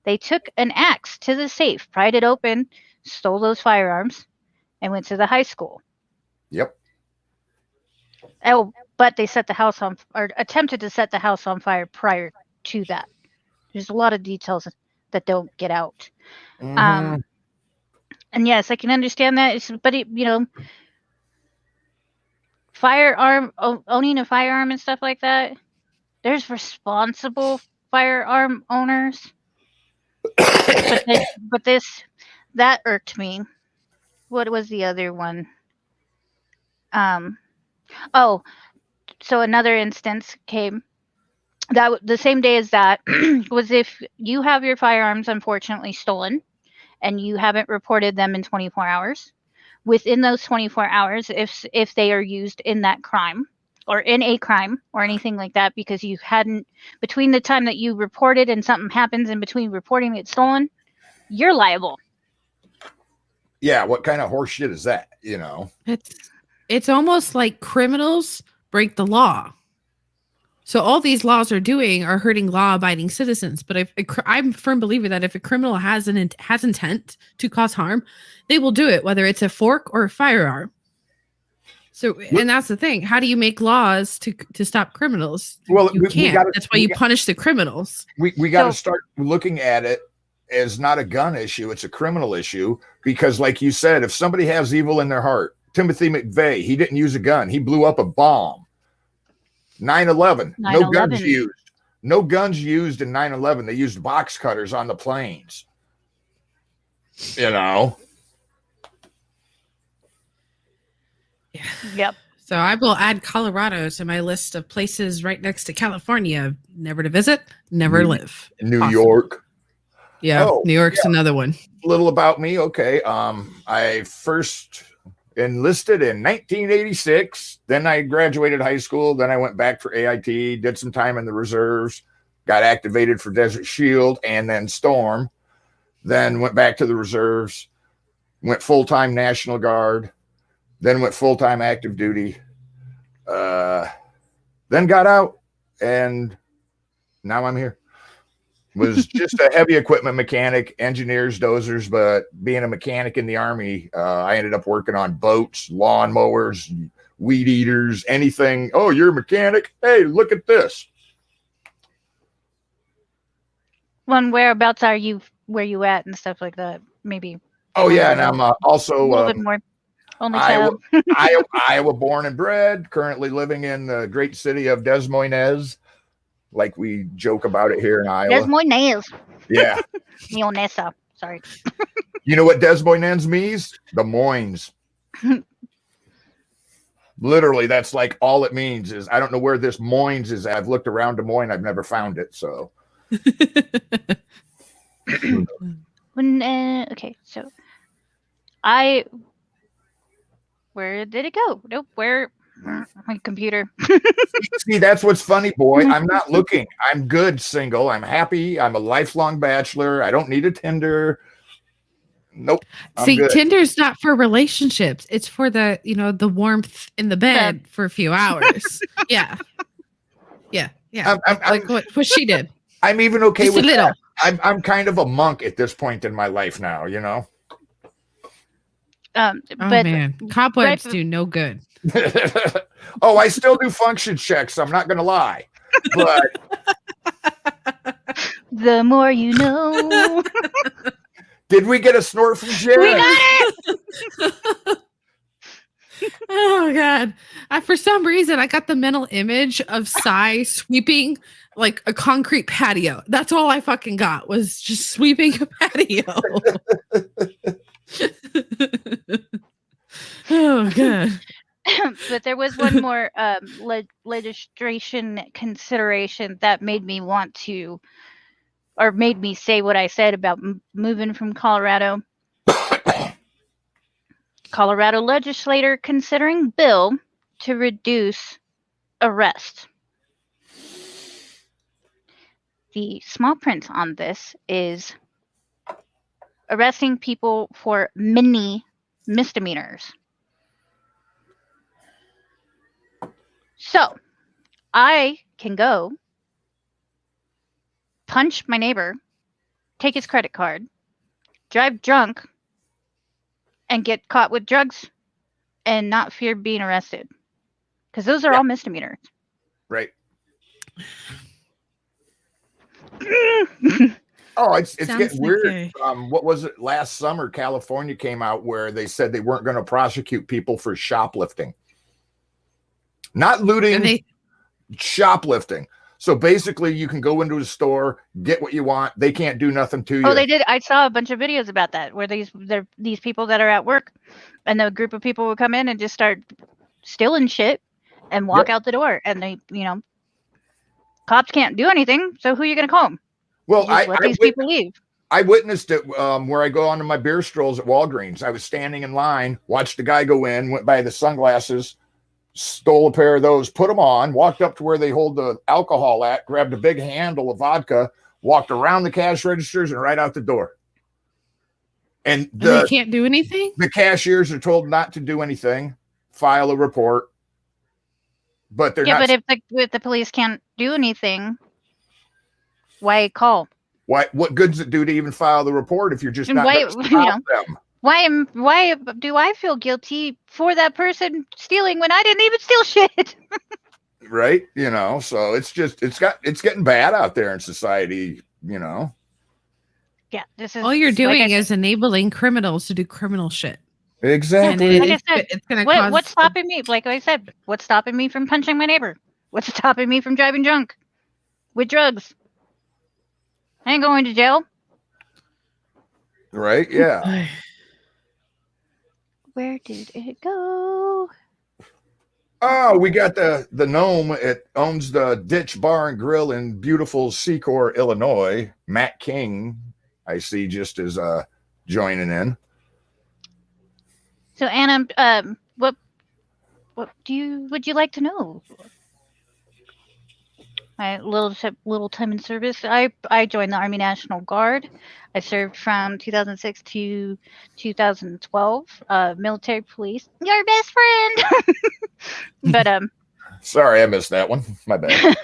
They took an axe to the safe, pried it open, stole those firearms, and went to the high school. Yep. Oh, but they set the house on, or attempted to set the house on fire prior to that. There's a lot of details that don't get out. Mm-hmm. And yes, I can understand that. But owning a firearm and stuff like that. There's responsible firearm owners. but that irked me. What was the other one? So another instance came that the same day as that was if you have your firearms unfortunately stolen and you haven't reported them in 24 hours, within those 24 hours, if they are used in that crime or in a crime or anything like that, because you hadn't, between the time that you reported and something happens in between reporting it stolen, you're liable. Yeah, what kind of horse shit is that? It's almost like criminals break the law. So all these laws are doing are hurting law-abiding citizens. But I'm a firm believer that if a criminal has intent to cause harm, they will do it, whether it's a fork or a firearm. So, and that's the thing. How do you make laws to stop criminals? Well, you can't. That's why you punish the criminals. We got to start looking at it as not a gun issue. It's a criminal issue because, like you said, if somebody has evil in their heart, Timothy McVeigh, he didn't use a gun. He blew up a bomb. 9/11, no guns used. No guns used in 9/11. They used box cutters on the planes. Yeah. Yep. So I will add Colorado to my list of places right next to California. Never to visit, never live. New York. Yeah, New York's another one. A little about me. Okay. I first enlisted in 1986. Then I graduated high school. Then I went back for AIT, did some time in the reserves, got activated for Desert Shield and then Storm. Then went back to the reserves, went full-time National Guard, then went full-time active duty. Then got out, and now I'm here. Was just a heavy equipment mechanic, engineers, dozers, but being a mechanic in the Army, I ended up working on boats, lawnmowers, weed eaters, anything. Oh, you're a mechanic? Hey, look at this. One, whereabouts are you, where you at and stuff like that? Maybe. Oh, yeah, and I'm also a little bit more. Only child. Iowa born and bred, currently living in the great city of Des Moines. Like we joke about it here in Iowa. Des Moines. Yeah. Neonessa. Sorry. You know what Des Moines means? Des Moines. Literally, that's like all it means is I don't know where this Moines is. I've looked around Des Moines. I've never found it. So. Okay, so where did it go? Nope. Where? My computer. See, that's what's funny, boy. I'm not looking. I'm good single. I'm happy. I'm a lifelong bachelor. I don't need a Tinder. Nope. I'm See, good. Tinder's not for relationships. It's for the, the warmth in the bed for a few hours. Yeah. Yeah. Yeah. Like what she did. I'm even okay Just with a little. that. I'm kind of a monk at this point in my life now, Oh But man, cobwebs do no good. Oh, I still do function checks. I'm not going to lie, but the more you know. did we get a snort from Jared? We got it. Oh god! For some reason, I got the mental image of Cy sweeping like a concrete patio. That's all I fucking got was just sweeping a patio. Oh god! But there was one more legislation consideration that made me want to, or made me say what I said about moving from Colorado. Colorado legislator considering bill to reduce arrest. The small print on this is arresting people for mini misdemeanors. So I can go punch my neighbor, take his credit card, drive drunk, and get caught with drugs and not fear being arrested. Because those are all misdemeanors. Right. Oh, it's getting weird. What was it? Last summer, California came out where they said they weren't going to prosecute people for shoplifting. Not looting, shoplifting. So basically, you can go into a store, get what you want. They can't do nothing to you. Oh, they did. I saw a bunch of videos about that where these people that are at work, and the group of people would come in and just start stealing shit and walk out the door. And they, cops can't do anything. So who are you going to call them? Well, let these people leave. I witnessed it where I go onto my beer strolls at Walgreens. I was standing in line, watched the guy go in, went by the sunglasses, stole a pair of those, put them on, walked up to where they hold the alcohol at, grabbed a big handle of vodka, walked around the cash registers and right out the door. And they can't do anything? The cashiers are told not to do anything, file a report. But they're not. But if the police can't do anything, why call? What good does it do to even file the report if you're just not why, them? Why do I feel guilty for that person stealing when I didn't even steal shit? Right? So it's getting bad out there in society, Yeah, this is all you're doing is enabling criminals to do criminal shit. Exactly. Like I said, it's gonna cause what's stopping me? Like I said, what's stopping me from punching my neighbor? What's stopping me from driving drunk with drugs? I ain't going to jail. Right? Yeah. Where did it go? Oh, we got the gnome. It owns the Ditch Bar and Grill in beautiful Secor, Illinois. Matt King, I see, just as joining in. So Anna, what would you like to know? My little time in service. I joined the Army National Guard. I served from 2006 to 2012. Military police. Your best friend. But sorry, I missed that one. My bad.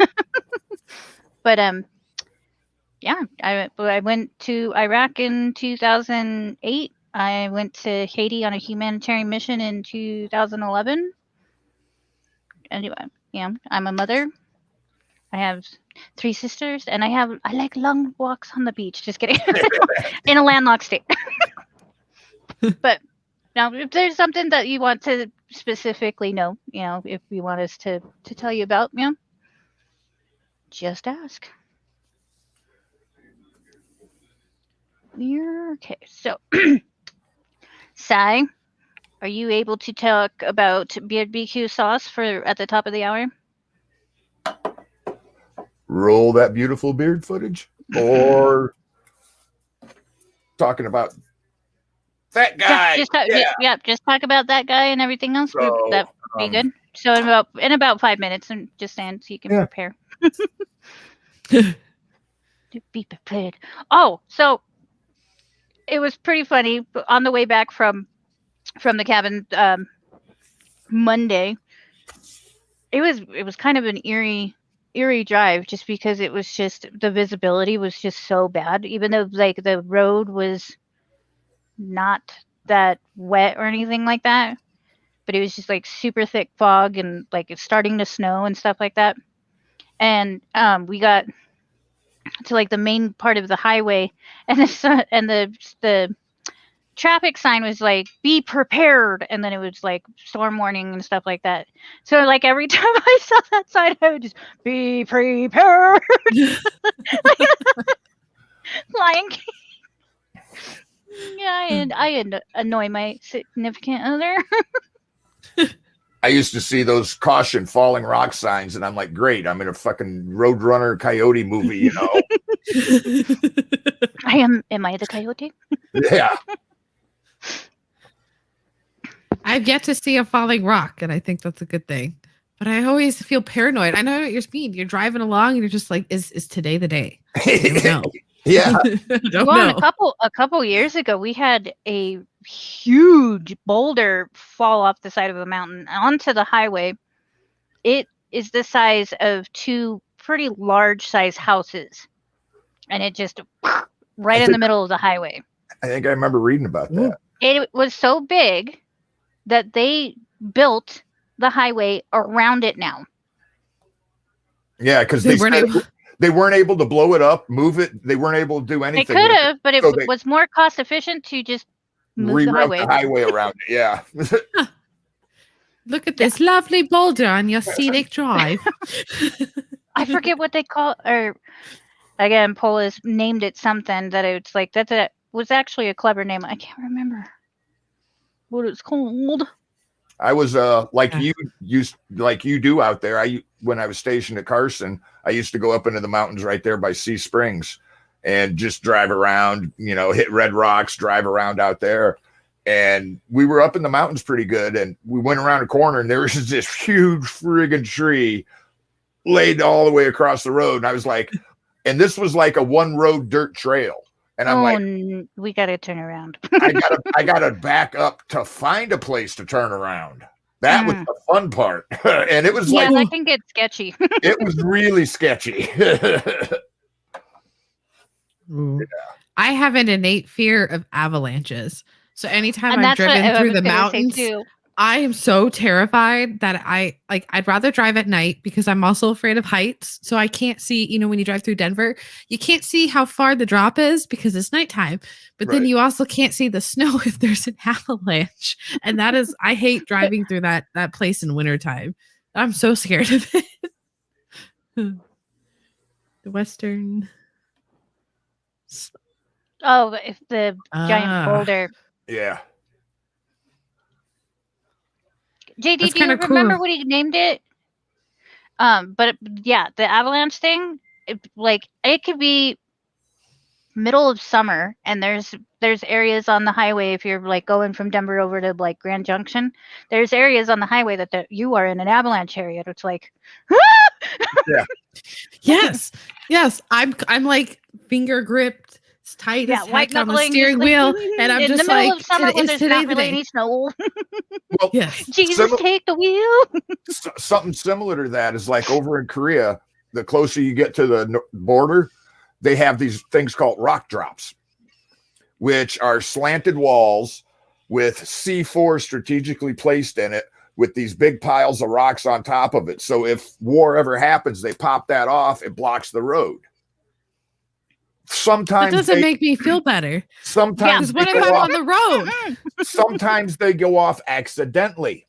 But yeah, I went to Iraq in 2008. I went to Haiti on a humanitarian mission in 2011. Anyway, yeah, I'm a mother. I have 3 sisters, and I like long walks on the beach. Just kidding. In a landlocked state. But now, if there's something that you want to specifically know, if you want us to tell you about, just ask. Okay, so Sai, are you able to talk about BBQ sauce at the top of the hour? Roll that beautiful beard footage, or talking about that guy. Just talk about that guy and everything else. So, that would be good. So in about 5 minutes, and just stand so you can prepare. To be prepared. Oh, so it was pretty funny. On the way back from the cabin Monday, it was kind of an eerie drive, just because it was just the visibility was just so bad, even though like the road was not that wet or anything like that, but it was just like super thick fog, and like it's starting to snow and stuff like that. And we got to like the main part of the highway, and the traffic sign was like, be prepared, and then it was like storm warning and stuff like that. So like every time I saw that sign, I would just be prepared. Lion King. Yeah, and I annoy my significant other. I used to see those caution falling rock signs, and I'm like, great, I'm in a fucking Roadrunner Coyote movie, you know? Am I the coyote? Yeah. I've yet to see a falling rock, and I think that's a good thing. But I always feel paranoid. I know what you're mean. You're driving along, and you're just like, "Is today the day?" I don't know. Yeah. Don't Well, know. a couple years ago, we had a huge boulder fall off the side of a mountain onto the highway. It is the size of two pretty large size houses, and it just right in the middle of the highway. I think I remember reading about that. It was so big that they built the highway around it now. Yeah, because They weren't able to blow it up, move it. They weren't able to do They anything. could have, but it So they was more cost efficient to just move the reroute highway. around it. Yeah. Look at this lovely boulder on your scenic drive. I forget what they call, or again, Polis named it something that it's like that was actually a clever name. I can't remember what it's called. I was like you do out there. When I was stationed at Carson, I used to go up into the mountains right there by Sea Springs and just drive around, you know, hit red rocks, drive around out there. And we were up in the mountains pretty good. And we went around a corner, and there was this huge friggin' tree laid all the way across the road. And I was like, and this was like a one road dirt trail. And I'm like, we got to turn around. I gotta back up to find a place to turn around. That was the fun part. And it was like, that can get sketchy. it was really sketchy. Yeah. I have an innate fear of avalanches. So anytime And I've that's what driven I through was the gonna say mountains, too. I am so terrified that I'd rather drive at night, because I'm also afraid of heights. So I can't see, you know, when you drive through Denver, you can't see how far the drop is because it's nighttime. But then Right. you also can't see the snow if there's an avalanche. And that is, I hate driving through that place in wintertime. I'm so scared of it. The Western. Oh, if the giant boulder. Yeah. JD, That's do you kinda remember cool. what he named it? But yeah, the avalanche thing, it could be middle of summer, and there's areas on the highway, if you're like going from Denver over to like Grand Junction, there's areas on the highway that you are in an avalanche area. It's like, Yeah. Yes. I'm like finger gripped. It's tight as white heck on the knuckling, steering just wheel, like, and I'm in just the middle like, of summer when is there's today not the really day? any snow. Well, Yes. Jesus, take the wheel. something similar to that is like over in Korea. The closer you get to the border, they have these things called rock drops, which are slanted walls with C4 strategically placed in it, with these big piles of rocks on top of it. So if war ever happens, they pop that off. It blocks the road. Sometimes That doesn't make me feel better. Sometimes Because what if I'm on the road? sometimes they go off accidentally,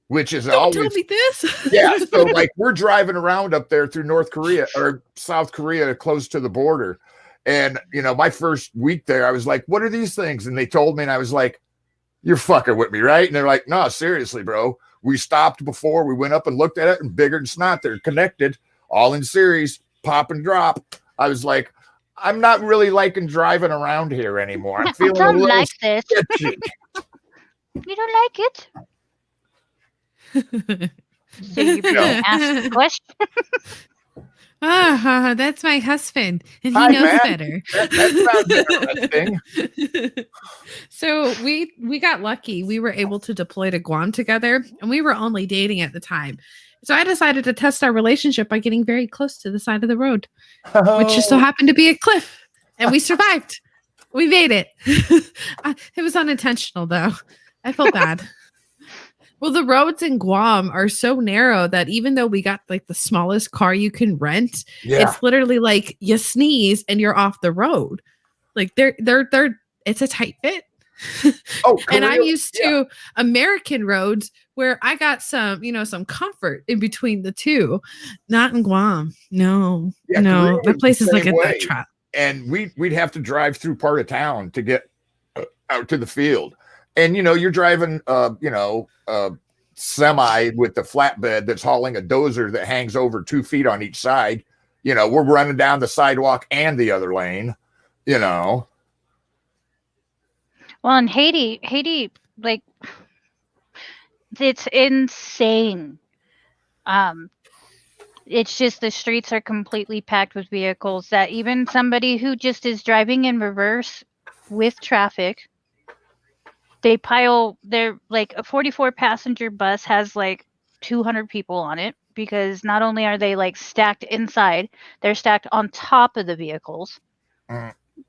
which is Don't always tell me this. yeah. So like we're driving around up there through North Korea or South Korea, close to the border, and you know, my first week there, I was like, "What are these things?" And they told me, and I was like, "You're fucking with me, right?" And they're like, "No, seriously, bro. We stopped before. We went up and looked at it, and bigger than snot. They're connected, all in series, pop and drop." I was like, "I'm not really liking driving around here anymore. I'm feeling I a don't little like this. sketchy." You don't like it? So you're being asked the question. That's my husband, and he Hi, knows man. better. That sounds interesting. So we got lucky. We were able to deploy to Guam together, and we were only dating at the time. So I decided to test our relationship by getting very close to the side of the road, which just so happened to be a cliff, and we survived. We made it. It was unintentional, though. I felt bad. Well, the roads in Guam are so narrow that even though we got like the smallest car you can rent, Yeah. it's literally like you sneeze and you're off the road. Like they're it's a tight fit. Oh, And I'm Korea? used to American roads where I got some, some comfort in between the two. Not in Guam. No. Yeah, No. Korea That was place the is like same a way. death trap. And we'd have to drive through part of town to get out to the field. And you're driving semi with the flatbed that's hauling a dozer that hangs over 2 feet on each side. We're running down the sidewalk and the other lane. Well, in Haiti, like, it's insane. It's just the streets are completely packed with vehicles that even somebody who just is driving in reverse with traffic, they pile their, like, a 44 passenger bus has like 200 people on it, because not only are they like stacked inside, they're stacked on top of the vehicles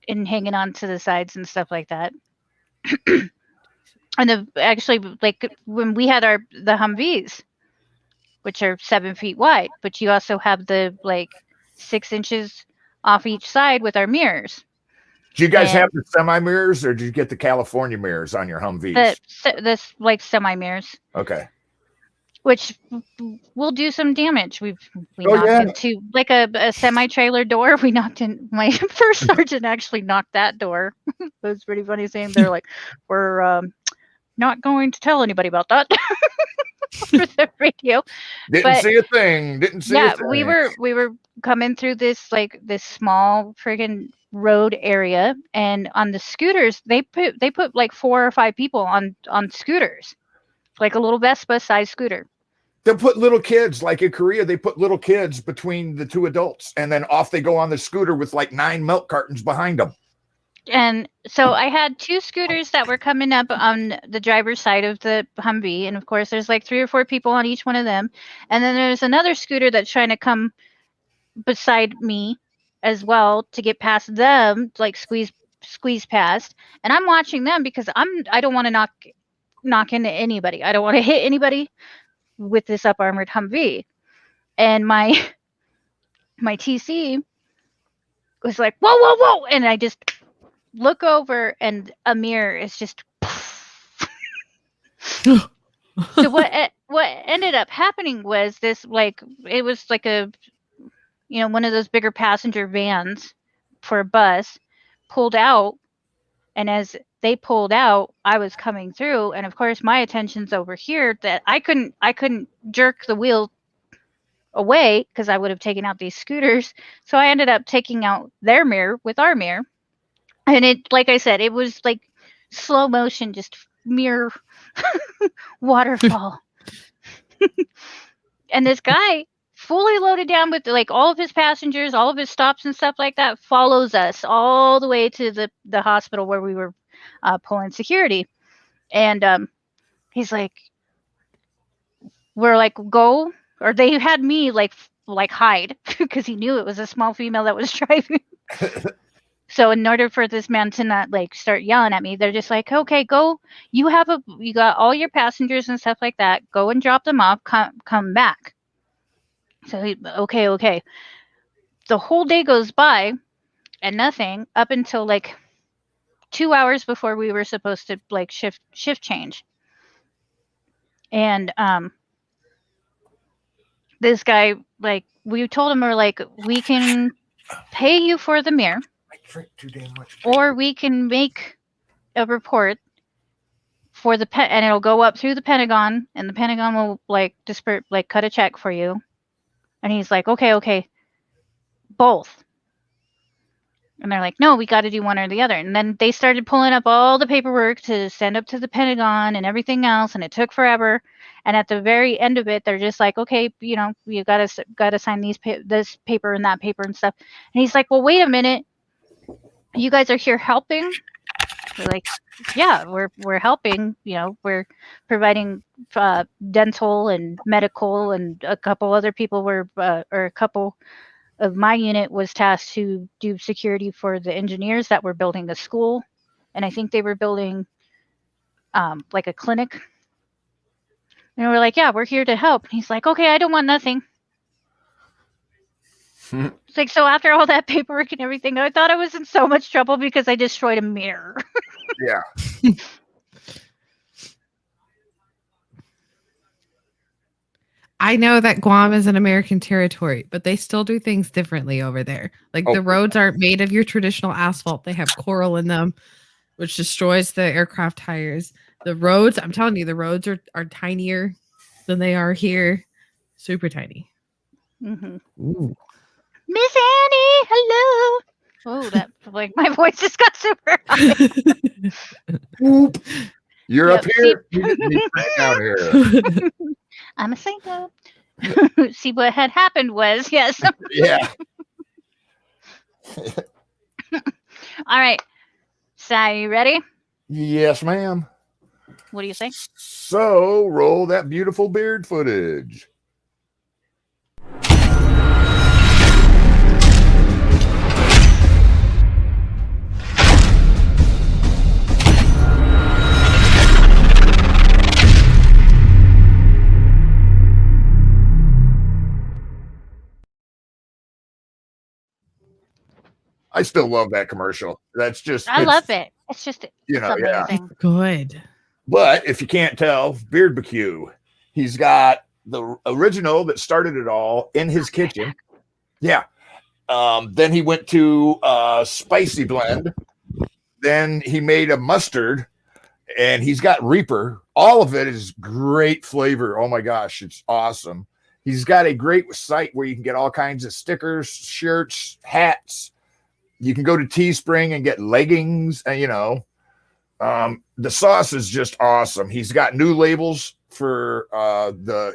and hanging on to the sides and stuff like that. And actually, like, when we had the Humvees, which are 7 feet wide, but you also have the like 6 inches off each side with our mirrors. Do you guys have the semi mirrors, or did you get the California mirrors on your Humvees? This like semi mirrors. Okay. Which will do some damage. We knocked into like a semi trailer door. We knocked in. My first sergeant actually knocked that door. It was pretty funny. Saying they're like, we're not going to tell anybody about that. For the radio. Didn't see a thing. Yeah, we were coming through this small friggin' road area, and on the scooters they put like 4 or 5 people on scooters, like a little Vespa size scooter. They'll put little kids, like in Korea, they put little kids between the 2 adults, and then off they go on the scooter with like 9 milk cartons behind them. And so I had 2 scooters that were coming up on the driver's side of the Humvee. And of course, there's like 3 or 4 people on each one of them. And then there's another scooter that's trying to come beside me as well to get past them, like squeeze past. And I'm watching them because I don't want to knock into anybody. I don't want to hit anybody with this up armored Humvee. And my TC was like, whoa, whoa, whoa. And I just look over, and a mirror is just. So what ended up happening was this, like, it was like a, one of those bigger passenger vans for a bus pulled out, and as they pulled out, I was coming through, and of course my attention's over here, that I couldn't jerk the wheel away because I would have taken out these scooters. So I ended up taking out their mirror with our mirror. And it, like I said, it was like slow motion, just mirror waterfall. And this guy, fully loaded down with like all of his passengers, all of his stops and stuff like that, follows us all the way to the hospital where we were pulling security. And he's like, we're like, go. Or they had me like hide because he knew it was a small female that was driving. So in order for this man to not like start yelling at me, they're just like, okay, go. You got all your passengers and stuff like that. Go and drop them off. Come back. So okay. The whole day goes by and nothing up until like 2 hours before we were supposed to like shift change. And this guy, like, we told him, we're like, we can pay you for the mirror. Drink too damn much. Or we can make a report for and it'll go up through the Pentagon, and the Pentagon will like cut a check for you. And he's like, okay, both. And they're like, no, we got to do one or the other. And then they started pulling up all the paperwork to send up to the Pentagon and everything else, and it took forever. And at the very end of it, they're just like, okay, you know, you got to sign this paper and that paper and stuff. And he's like, well, wait a minute, you guys are here helping? We're like, yeah, we're helping. You know, we're providing dental and medical, and a couple other people were, or a couple of my unit was tasked to do security for the engineers that were building a school, and I think they were building like a clinic. And we're like, yeah, we're here to help. And he's like, okay, I don't want nothing. It's like, so after all that paperwork and everything, I thought I was in so much trouble because I destroyed a mirror. Yeah. I know that Guam is an American territory, but they still do things differently over there. Like the roads aren't made of your traditional asphalt. They have coral in them, which destroys the aircraft tires. The roads, I'm telling you, the roads are tinier than they are here. Super tiny. Mm-hmm. Miss Annie, hello. Oh, that, like, my voice just got super high. Whoop. You're up here. You didn't need to be down here. I'm a psycho. See, what had happened was, yes. Yeah. All right. So, you ready? Yes, ma'am. What do you say? So, roll that beautiful beard footage. I still love that commercial. That's just, I love it. It's just, you it's know, yeah. amazing. Good. But if you can't tell, Beardbarbecue, he's got the original that started it all in his kitchen. Yeah. Then he went to spicy blend. Then he made a mustard, and he's got Reaper. All of it is great flavor. Oh my gosh, it's awesome. He's got a great site where you can get all kinds of stickers, shirts, hats. You can go to Teespring and get leggings, and you know, the sauce is just awesome. He's got new labels for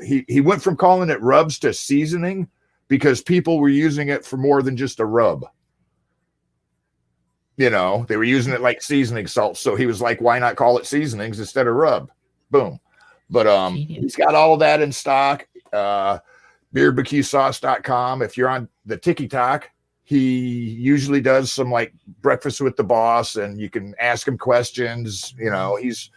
he went from calling it rubs to seasoning because people were using it for more than just a rub. You know, they were using it like seasoning salt. So he was like, why not call it seasonings instead of rub? Boom. But he's got all of that in stock. BeardBarbecueSauce.com. If you're on the TikTok, he usually does some like breakfast with the boss, and you can ask him questions. You know, he's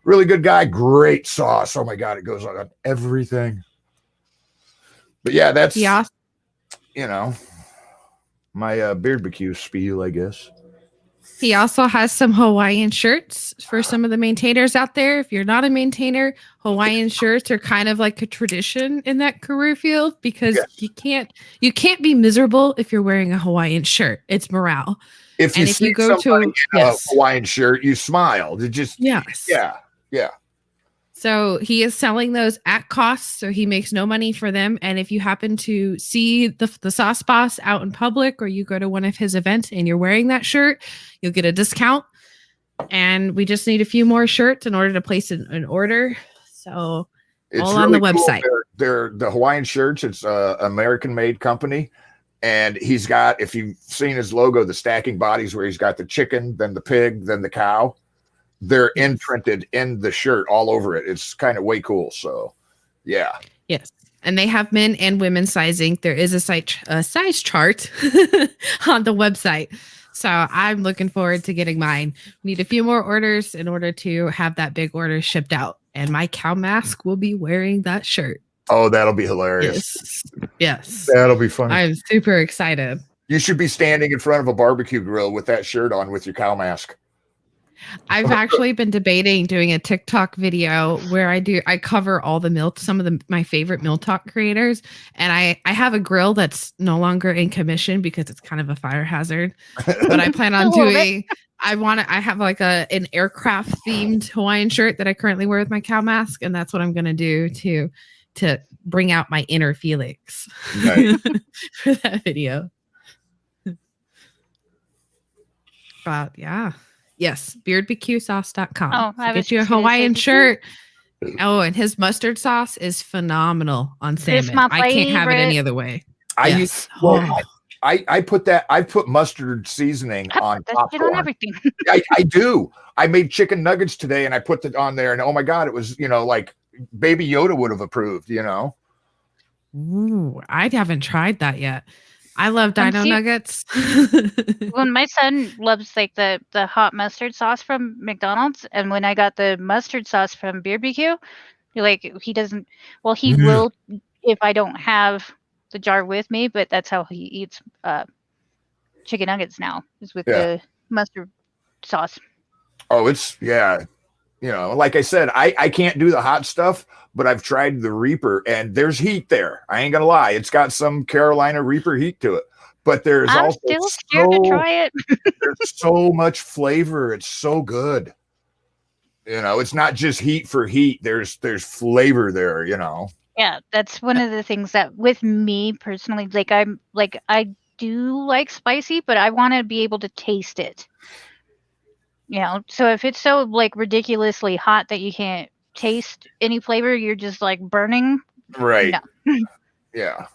a really good guy. Great sauce. Oh my God, it goes on everything. But yeah, that's, you know, my Beardbarbecue spiel, I guess. He also has some Hawaiian shirts for some of the maintainers out there. If you're not a maintainer, Hawaiian shirts are kind of like a tradition in that career field because you can't be miserable if you're wearing a Hawaiian shirt. It's morale. If you go to a Hawaiian shirt, you smile. It just yeah. So he is selling those at cost, so he makes no money for them. And if you happen to see the Sauce Boss out in public, or you go to one of his events and you're wearing that shirt, you'll get a discount. And we just need a few more shirts in order to place an order. So it's all on the website. They're the Hawaiian shirts. It's an American-made company. And he's got, if you've seen his logo, the stacking bodies where he's got the chicken, then the pig, then the cow. They're imprinted in the shirt all over it. It's kind of way cool. So, yeah. Yes. And they have men and women sizing. There is a size chart on the website. So I'm looking forward to getting mine. We need a few more orders in order to have that big order shipped out. And my cow mask will be wearing that shirt. Oh, that'll be hilarious. Yes. That'll be fun. I'm super excited. You should be standing in front of a barbecue grill with that shirt on with your cow mask. I've actually been debating doing a TikTok video where I cover all the some of my favorite meal talk creators. And I have a grill that's no longer in commission because it's kind of a fire hazard, but I plan on doing, I have like an aircraft themed Hawaiian shirt that I currently wear with my cow mask. And that's what I'm going to do to bring out my inner Felix. Nice. For that video. But yeah. Yes, beardbqsauce.com. Oh, I was Get you a just gonna say, Hawaiian did you- shirt. Oh, and his mustard sauce is phenomenal on It's salmon. my I can't have it favorite. any other way. I Yes. use I put mustard seasoning I on put that shit on popcorn. everything. I do. I made chicken nuggets today and I put it on there and oh my god, it was, like Baby Yoda would have approved, Ooh, I haven't tried that yet. I love dino nuggets. When my son loves like the hot mustard sauce from McDonald's, and when I got the mustard sauce from BBQ, like he doesn't. Well, he will if I don't have the jar with me, but that's how he eats chicken nuggets now, is with the mustard sauce. Oh, it's like I said, I can't do the hot stuff, but I've tried the Reaper and there's heat there. I ain't gonna lie. It's got some Carolina Reaper heat to it, but there's I'm also still scared to try it. there's so much flavor. It's so good. It's not just heat for heat. There's flavor there, Yeah, that's one of the things that with me personally, I do like spicy, but I want to be able to taste it. So if it's so like ridiculously hot that you can't taste any flavor, you're just like burning. Right. No. Yeah.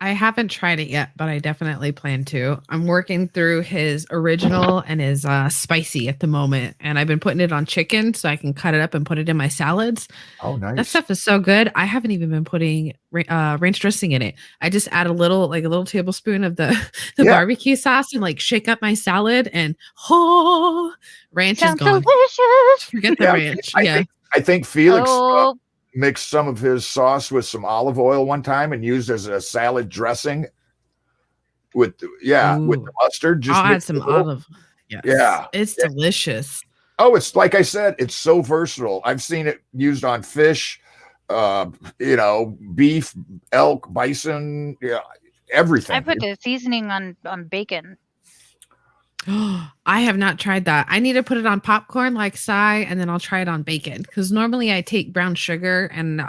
I haven't tried it yet, but I definitely plan to. I'm working through his original and his spicy at the moment, and I've been putting it on chicken so I can cut it up and put it in my salads. Oh, nice. That stuff is so good. I haven't even been putting ranch dressing in it. I just add a little tablespoon of the barbecue sauce and like shake up my salad, and ranch Sounds is gone. delicious. Forget the ranch. I think Felix Oh, mixed some of his sauce with some olive oil one time and used as a salad dressing with the mustard. Just I'll add some olive. Yes. Yeah. It's delicious. Oh, it's like I said, it's so versatile. I've seen it used on fish, beef, elk, bison, everything. I put the seasoning on bacon. I have not tried that. I need to put it on popcorn like Cy, and then I'll try it on bacon. Because normally I take brown sugar and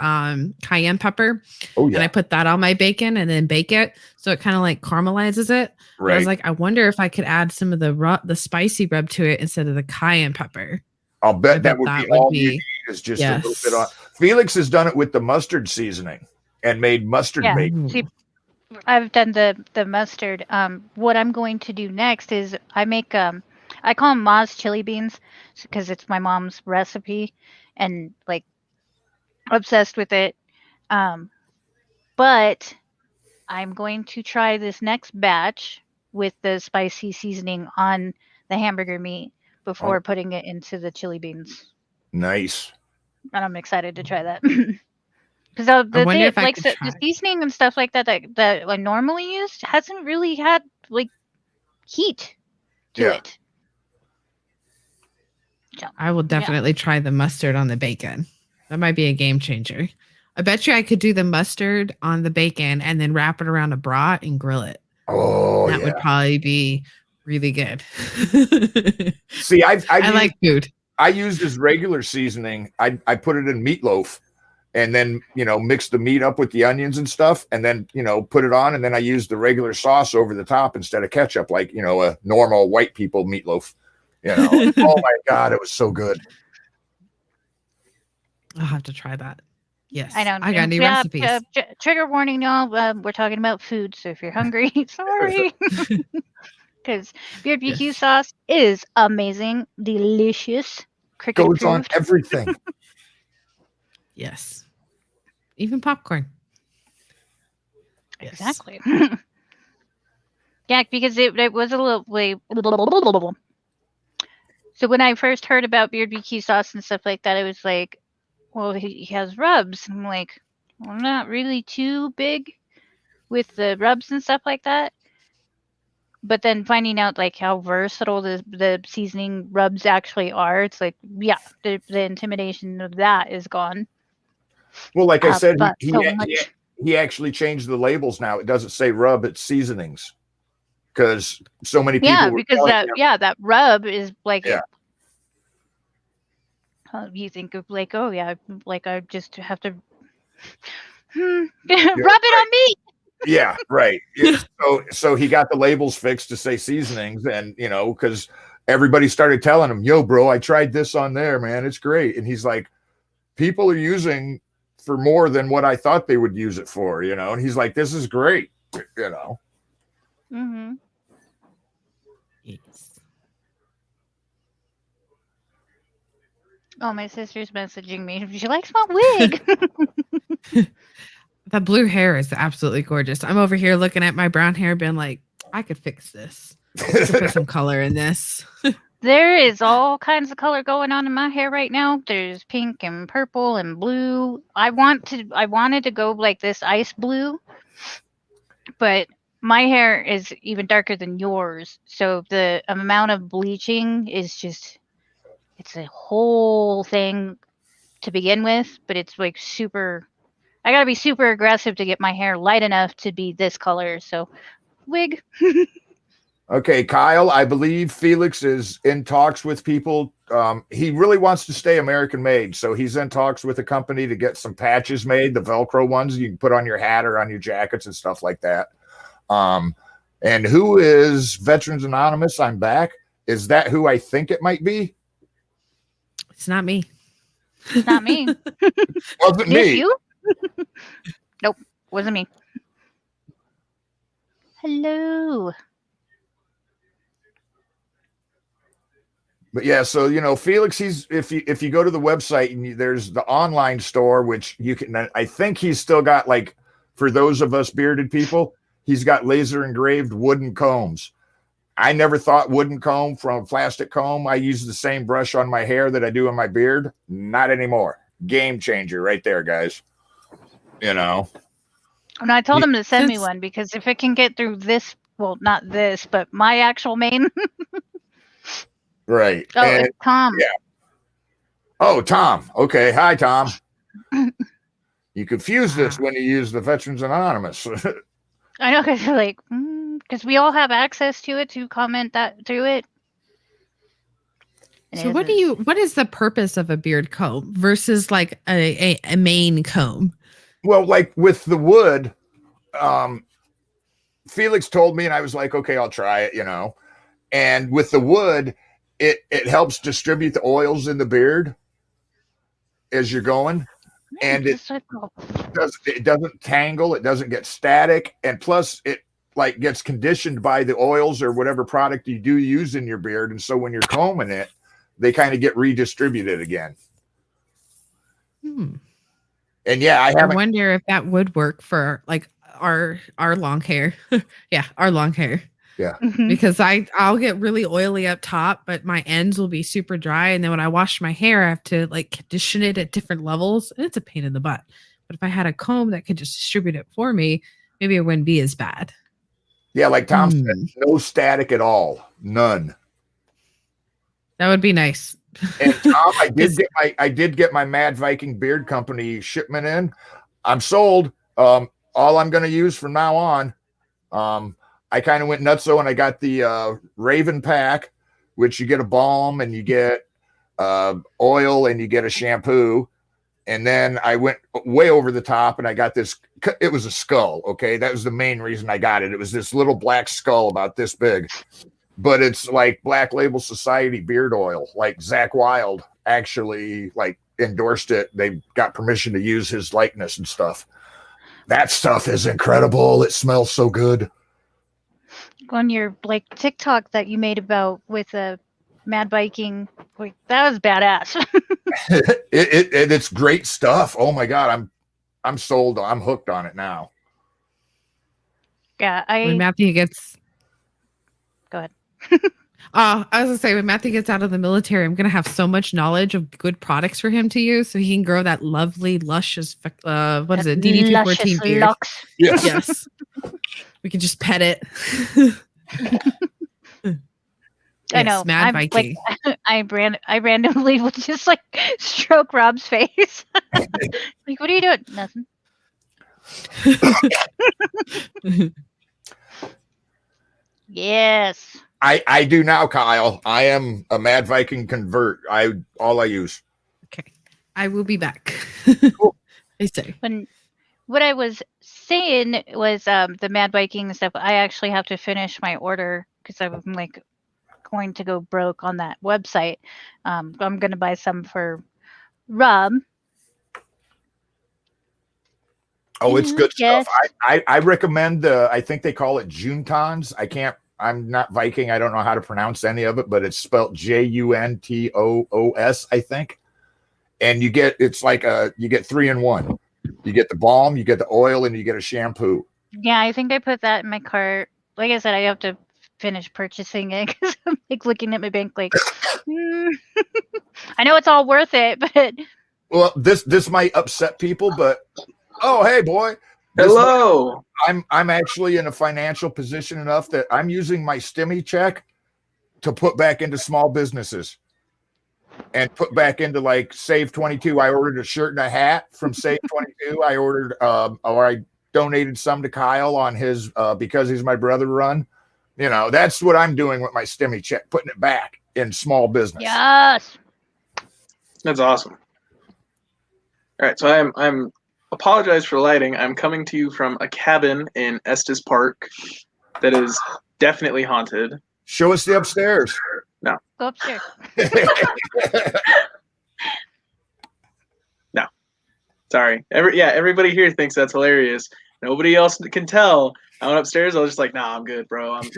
cayenne pepper, and I put that on my bacon and then bake it, so it kind of like caramelizes it. Right. I was like, I wonder if I could add some of the spicy rub to it instead of the cayenne pepper. I'll bet that would be all you need is just a little bit on. Felix has done it with the mustard seasoning and made mustard bacon. See, I've done the mustard. What I'm going to do next is I make I call them Ma's chili beans because it's my mom's recipe and like obsessed with it. But I'm going to try this next batch with the spicy seasoning on the hamburger meat before putting it into the chili beans. Nice. And I'm excited to try that. Because the seasoning and stuff like that I normally use hasn't really had like heat to it. So, I will definitely try the mustard on the bacon. That might be a game changer. I bet you I could do the mustard on the bacon and then wrap it around a brat and grill it. Oh, that would probably be really good. See, I like food. I used his regular seasoning. I put it in meatloaf. And then, mix the meat up with the onions and stuff and then, put it on. And then I use the regular sauce over the top instead of ketchup, like, a normal white people meatloaf, Oh my God, it was so good. I'll have to try that. Yes. I know. I got new recipes. Trigger warning, y'all. We're talking about food. So if you're hungry, sorry. Because BBQ sauce is amazing, delicious. Cricket goes on everything. Yes. Even popcorn. Exactly. Yeah, because it was a little way. So when I first heard about BBQ sauce and stuff like that, it was like, well, he has rubs. I'm like, well, I'm not really too big with the rubs and stuff like that. But then finding out like how versatile the seasoning rubs actually are, it's like, yeah, the intimidation of that is gone. Well, like I said, he actually changed the labels now. It doesn't say rub, it's seasonings. Because so many people that rub is like you think of like, oh yeah, like I just have to rub it on me. Yeah, right. Yeah, so he got the labels fixed to say seasonings, and because everybody started telling him, "Yo, bro, I tried this on there, man. It's great." And he's like, "People are using for more than what I thought they would use it for," And he's like, "This is great," Mm-hmm. Yes. Oh, my sister's messaging me. She likes my wig. That blue hair is absolutely gorgeous. I'm over here looking at my brown hair, being like, I could fix this. I could put some color in this. There is all kinds of color going on in my hair right now. There's pink and purple and blue. I wanted to go like this ice blue, but my hair is even darker than yours. So the amount of bleaching is just, it's a whole thing to begin with, but it's like super, I gotta be super aggressive to get my hair light enough to be this color. So wig. Okay, Kyle, I believe Felix is in talks with people. He really wants to stay American made. So he's in talks with a company to get some patches made, the Velcro ones you can put on your hat or on your jackets and stuff like that. And who is Veterans Anonymous? I'm back. Is that who I think it might be? It's not me. It's not me. Wasn't Is me. you? Nope, wasn't me. Hello. But yeah, so Felix, he's if you go to the website and there's the online store, which you can. I think he's still got, like, for those of us bearded people, he's got laser engraved wooden combs. I never thought wooden comb from plastic comb. I use the same brush on my hair that I do on my beard. Not anymore. Game changer right there, guys. And I told him to send me one because if it can get through this, well, not this, but my actual main. Right. Oh, it's Tom. Yeah. Oh, Tom. Okay. Hi, Tom. You confused us when you use the Veterans Anonymous. I know, because like, because we all have access to it to comment that through it. And So what is the purpose of a beard comb versus like a main comb? Well, like with the wood, Felix told me, and I was like, okay, I'll try it, And with the wood, it helps distribute the oils in the beard as you're going. And it doesn't tangle, it doesn't get static, and plus it like gets conditioned by the oils or whatever product you do use in your beard. And so when you're combing it, they kind of get redistributed again. And yeah, I wonder if that would work for like our long hair. Yeah, our long hair. Yeah. Because I'll get really oily up top, but my ends will be super dry. And then when I wash my hair, I have to like condition it at different levels. And it's a pain in the butt. But if I had a comb that could just distribute it for me, maybe it wouldn't be as bad. Yeah, like Tom said, no static at all. None. That would be nice. And Tom, I did get my Mad Viking Beard Company shipment in. I'm sold. All I'm going to use from now on. I kind of went nutso and I got the Raven pack, which you get a balm and you get oil and you get a shampoo. And then I went way over the top and I got this. It was a skull. Okay. That was the main reason I got it. It was this little black skull about this big, but it's like Black Label Society beard oil. Like Zach Wilde actually like endorsed it. They got permission to use his likeness and stuff. That stuff is incredible. It smells so good. On your like TikTok that you made about with a Mad Viking, like that was badass. It's great stuff. Oh my god, I'm sold. I'm hooked on it now. Yeah, when Matthew gets. Go ahead. I was gonna say when Matthew gets out of the military, I'm gonna have so much knowledge of good products for him to use, so he can grow that lovely, luscious. What is it? DD214 beard. Yes. Yes. We can just pet it. I know. Mad Viking. Like, I randomly would just like stroke Rob's face. Like, what are you doing? Nothing. Yes. I do now, Kyle. I am a Mad Viking convert. All I use. Okay. I will be back. Cool. I say. what I was saying was the Mad Viking stuff. I actually have to finish my order because I'm like going to go broke on that website. I'm going to buy some for Rob. Oh, it's good Yes. stuff. I recommend I think they call it Juntons. I'm not Viking. I don't know how to pronounce any of it, but it's spelled Juntoos, I think. And you get 3-in-1. You get the balm, you get the oil, and you get a shampoo. Yeah, I think I put that in my cart. Like I said, I have to finish purchasing it because I'm like looking at my bank like, I know it's all worth it, but Well, this might upset people, but oh, hey, boy. Hello. I'm actually in a financial position enough that I'm using my stimmy check to put back into small businesses and put back into like Save 22. I ordered a shirt and a hat from Save 22. I ordered or I donated some to Kyle on his because he's my brother run. You know, that's what I'm doing with my stimmy check, putting it back in small business. yes. That's awesome. All right, so I'm apologize for lighting. I'm coming to you from a cabin in Estes Park that is definitely haunted. Show us the upstairs. No. Go upstairs. No. Sorry. Everybody here thinks that's hilarious. Nobody else can tell. I went upstairs. I was just like, nah, I'm good, bro. I'm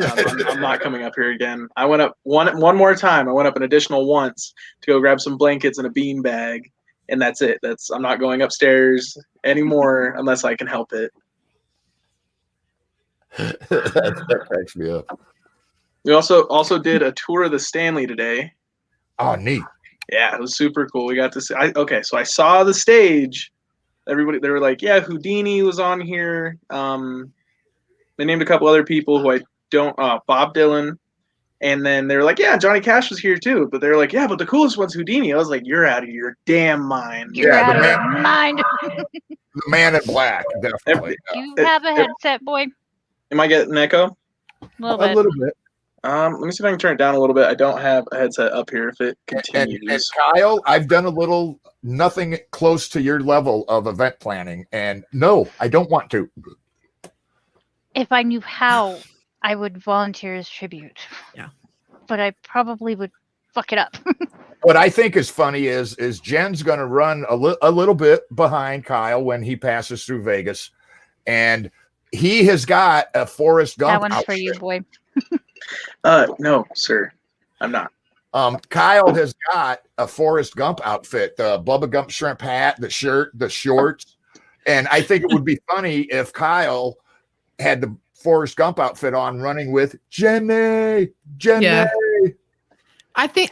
not coming up here again. I went up one more time. I went up an additional once to go grab some blankets and a bean bag. And that's it. I'm not going upstairs anymore unless I can help it. That cracks me up. We also did a tour of the Stanley today. Oh, neat. Yeah, it was super cool. We got to see. So I saw the stage. Everybody, they were like, yeah, Houdini was on here. They named a couple other people who I don't. Bob Dylan. And then they were like, yeah, Johnny Cash was here too. But they were like, yeah, but the coolest one's Houdini. I was like, you're out of your damn mind. You're out of your mind. The man in black, definitely. Do you have a headset, boy? Am I getting an echo? A little bit. A little bit. Let me see if I can turn it down a little bit. I don't have a headset up here if it continues. And Kyle, I've done nothing close to your level of event planning. And no, I don't want to. If I knew how, I would volunteer as tribute. Yeah. But I probably would fuck it up. What I think is funny is Jen's going to run a little bit behind Kyle when he passes through Vegas. And he has got a Forrest Gump That one's outfit. for you, boy. No, sir. I'm not. Kyle has got a Forrest Gump outfit, the Bubba Gump shrimp hat, the shirt, the shorts. And I think it would be funny if Kyle had the Forrest Gump outfit on running with Jenny. Yeah. I think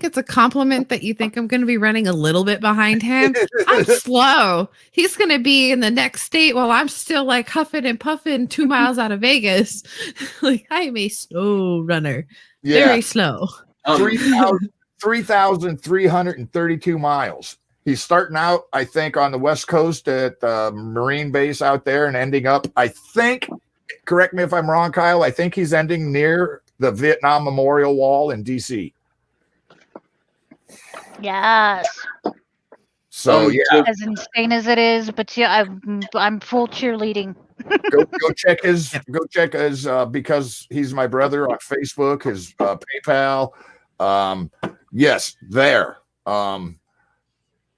it's a compliment that you think I'm going to be running a little bit behind him. I'm slow. He's going to be in the next state while I'm still like huffing and puffing 2 miles out of Vegas. Like I am a slow runner. Yeah. Very slow. 3,332 miles. He's starting out, I think, on the West Coast at the Marine base out there and ending up, I think, correct me if I'm wrong, Kyle, I think he's ending near the Vietnam Memorial Wall in D.C. Yes. So, yeah. As insane as it is, but yeah, I'm full cheerleading. go check his because he's my brother on Facebook, his PayPal. Yes, there.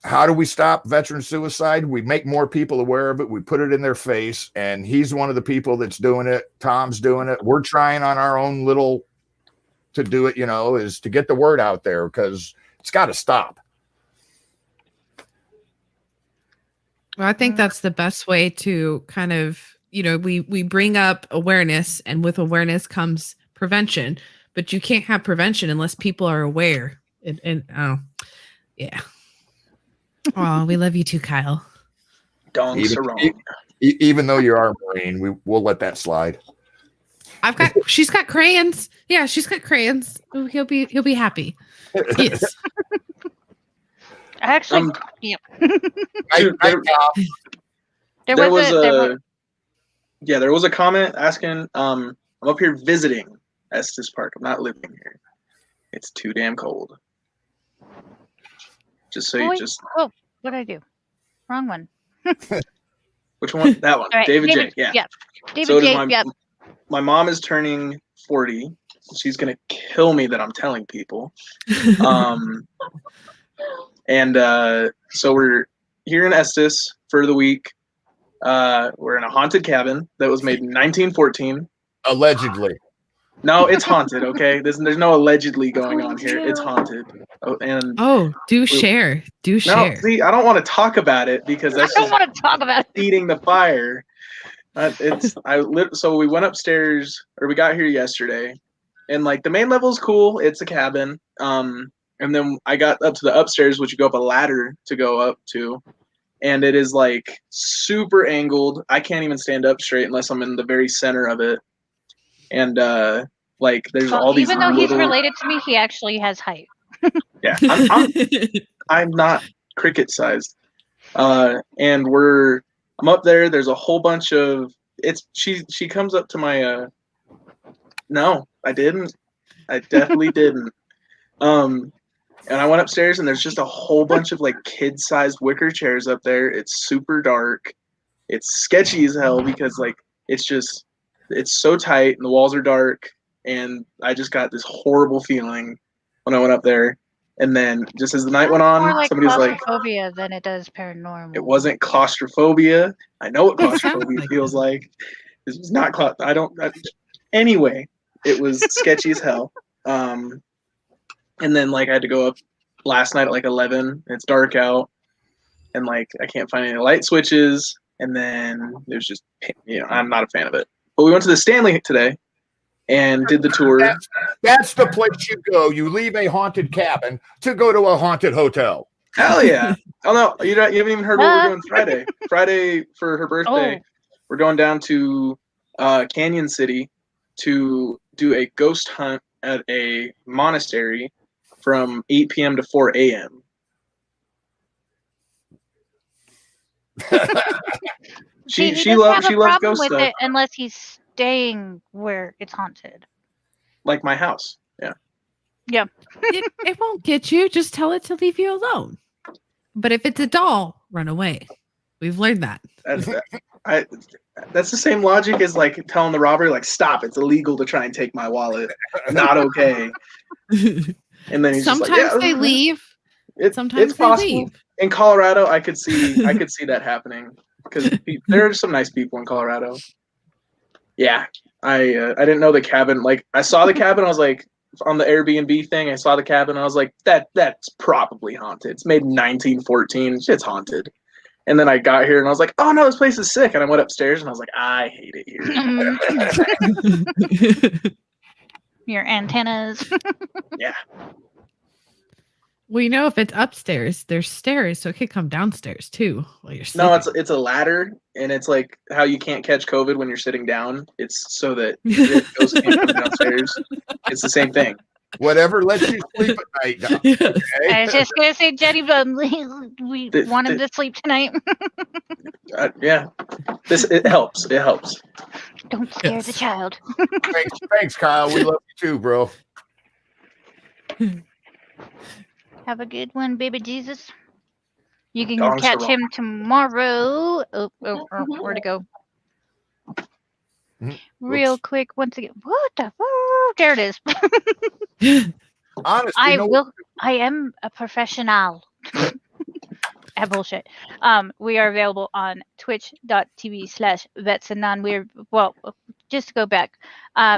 How do we stop veteran suicide? We make more people aware of it. We put it in their face, and he's one of the people that's doing it. Tom's doing it. We're trying on our own little to do it, is to get the word out there because it's got to stop. Well, I think that's the best way to kind of, we bring up awareness, and with awareness comes prevention, but you can't have prevention unless people are aware. Yeah. Oh, we love you too, Kyle. Even though you're our Marine, we'll let that slide. She's got crayons. Yeah, she's got crayons. Ooh, he'll be happy. Yes. I actually, yeah. There was a comment asking, I'm up here visiting Estes Park. I'm not living here. It's too damn cold. Just so Oh, what'd I do? Wrong one. Which one? That one. Right, David J. Yeah. David So J. does my mom is turning 40. She's gonna kill me that I'm telling people. So we're here in Estes for the week. We're in a haunted cabin that was made in 1914. Allegedly. No, it's haunted. Okay, there's no allegedly going on here. It's haunted. Share. No, see, I don't want to talk about it because that's I don't want to talk about it. feeding the fire. So we went upstairs, or we got here yesterday, and like the main level is cool. It's a cabin. And then I got up to the upstairs, which you go up a ladder to go up to, and it is like super angled. I can't even stand up straight unless I'm in the very center of it. And like there's all these. Even though he's related to me, he actually has height. Yeah, I'm not cricket sized. And I'm up there. There's a whole bunch of she comes up to my no, I didn't. I definitely didn't. And I went upstairs and there's just a whole bunch of like kid-sized wicker chairs up there. It's super dark. It's sketchy as hell because like it's so tight and the walls are dark, and I just got this horrible feeling when I went up there. And then just as the night went on, more like somebody was like, claustrophobia than it does paranormal. it wasn't claustrophobia. I know what claustrophobia feels like. This was not anyway, it was sketchy as hell. And then like I had to go up last night at like 11. It's dark out, and like I can't find any light switches. And then there's just I'm not a fan of it. But we went to the Stanley today and did the tour. That's the place you go. You leave a haunted cabin to go to a haunted hotel. Hell yeah! Oh no, you haven't even heard what we're doing Friday. Friday for her birthday, we're going down to Canyon City to do a ghost hunt at a monastery from 8 p.m. to 4 a.m. She loves ghost stuff. It unless he's staying where it's haunted. Like my house. Yeah. Yeah. It won't get you. Just tell it to leave you alone. But if it's a doll, run away. We've learned that. That's the same logic as like telling the robber, like, stop, it's illegal to try and take my wallet. Not okay. And then he's sometimes they leave. Sometimes it's possible. They leave. In Colorado, I could see that happening because there are some nice people in Colorado. Yeah, I didn't know the cabin. Like I saw the cabin, I was like, on the Airbnb thing, I saw the cabin, I was like, that's probably haunted. It's made in 1914. It's haunted. And then I got here and I was like, oh no, this place is sick. And I went upstairs and I was like, I hate it here. Your antennas. Yeah. We know if it's upstairs, there's stairs, so it could come downstairs too while you're sleeping. No, it's a ladder, and it's like how you can't catch COVID when you're sitting down. It's so that it goes can't come downstairs. It's the same thing. Whatever lets you sleep at night. Okay? I was just gonna say, Jenny, but we want him to sleep tonight. Yeah, it helps. It helps. Don't scare the child. Thanks, Kyle. We love you too, bro. Have a good one, baby Jesus. You can Dogs catch him tomorrow. Where to go? Real quick, once again. What the fuck? There it is. Honestly, I am a professional. Bullshit. We are available on twitch.tv/vetsandan. Just to go back.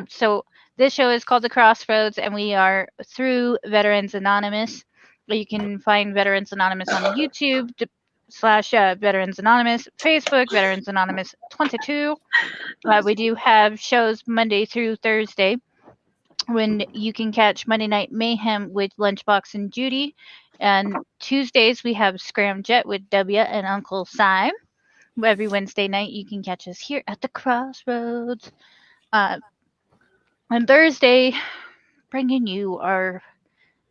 So this show is called The Crossroads, and we are through Veterans Anonymous. You can find Veterans Anonymous on YouTube /Veterans Anonymous, Facebook, Veterans Anonymous 22. We do have shows Monday through Thursday when you can catch Monday Night Mayhem with Lunchbox and Judy. And Tuesdays we have Scramjet with W and Uncle Si. Every Wednesday night you can catch us here at the Crossroads. On Thursday, bringing you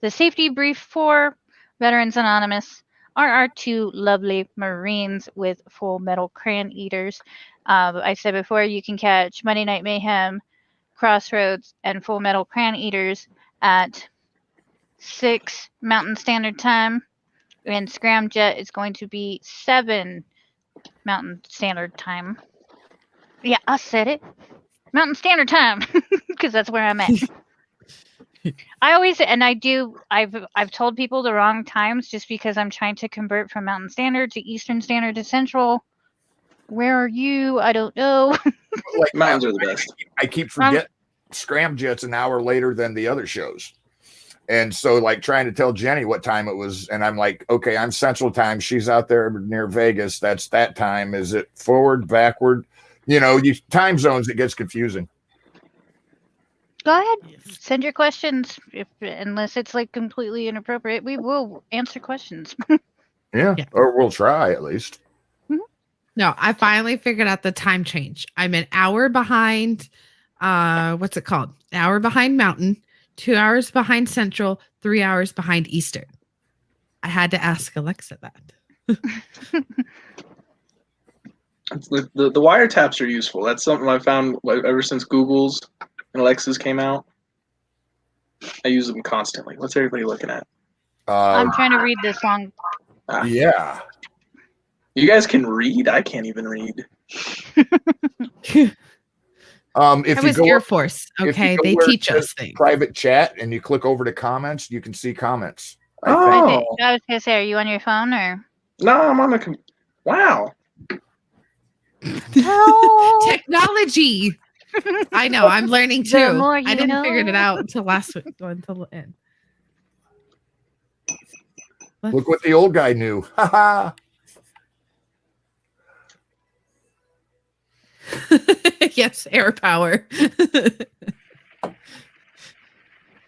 the safety brief for Veterans Anonymous are our two lovely Marines with Full Metal Crayon Eaters. I said before, you can catch Monday Night Mayhem, Crossroads, and Full Metal Crayon Eaters at 6 Mountain Standard Time. And Scramjet is going to be 7 Mountain Standard Time. Yeah, I said it. Mountain Standard Time, because that's where I'm at. I always I've told people the wrong times just because I'm trying to convert from Mountain Standard to Eastern Standard to Central. Where are you? I don't know. Like Mountains are the best. I keep forgetting Scramjet's an hour later than the other shows. And so like trying to tell Jenny what time it was, and I'm like, okay, I'm Central Time. She's out there near Vegas. That's that time. Is it forward, backward? You know, you time zones, it gets confusing. Go ahead. Send your questions. Unless it's like completely inappropriate, we will answer questions. Yeah. Or we'll try at least. No, I finally figured out the time change. I'm an hour behind. What's it called? An hour behind Mountain, 2 hours behind Central, 3 hours behind Eastern. I had to ask Alexa that. The wiretaps are useful. That's something I found ever since Google's and Alexa's came out. I use them constantly. What's everybody looking at? I'm trying to read this song. Yeah. You guys can read? I can't even read. If I you was go Air up- Force. if you Okay, go they where it teach us says things. private chat and you click over to comments, you can see comments. I think. Oh. I was gonna say, are you on your phone or? No, I'm on the wow. Technology. I know. I'm learning The too. more I you didn't figure it know. out until last week. Until the end. Look what the old guy knew. Ha ha. Yes, air power.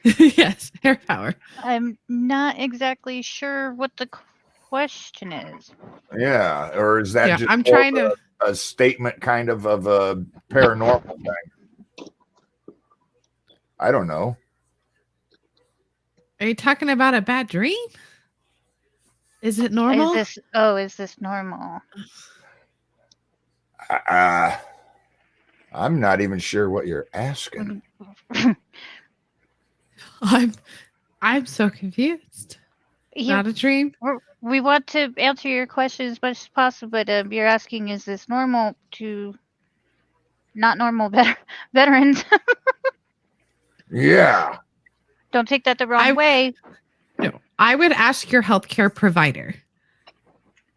Yes, air power. I'm not exactly sure what the question is. Yeah. Or is that Yeah, just I'm more trying of to. a statement kind of a paranormal thing? I don't know. Are you talking about a bad dream? Is it normal? Is this normal? I'm not even sure what you're asking. I'm so confused. You- Not a dream. we want to answer your question as much as possible, but you're asking, is this normal to not normal veterans? Yeah. Don't take that the wrong way. No, I would ask your healthcare provider.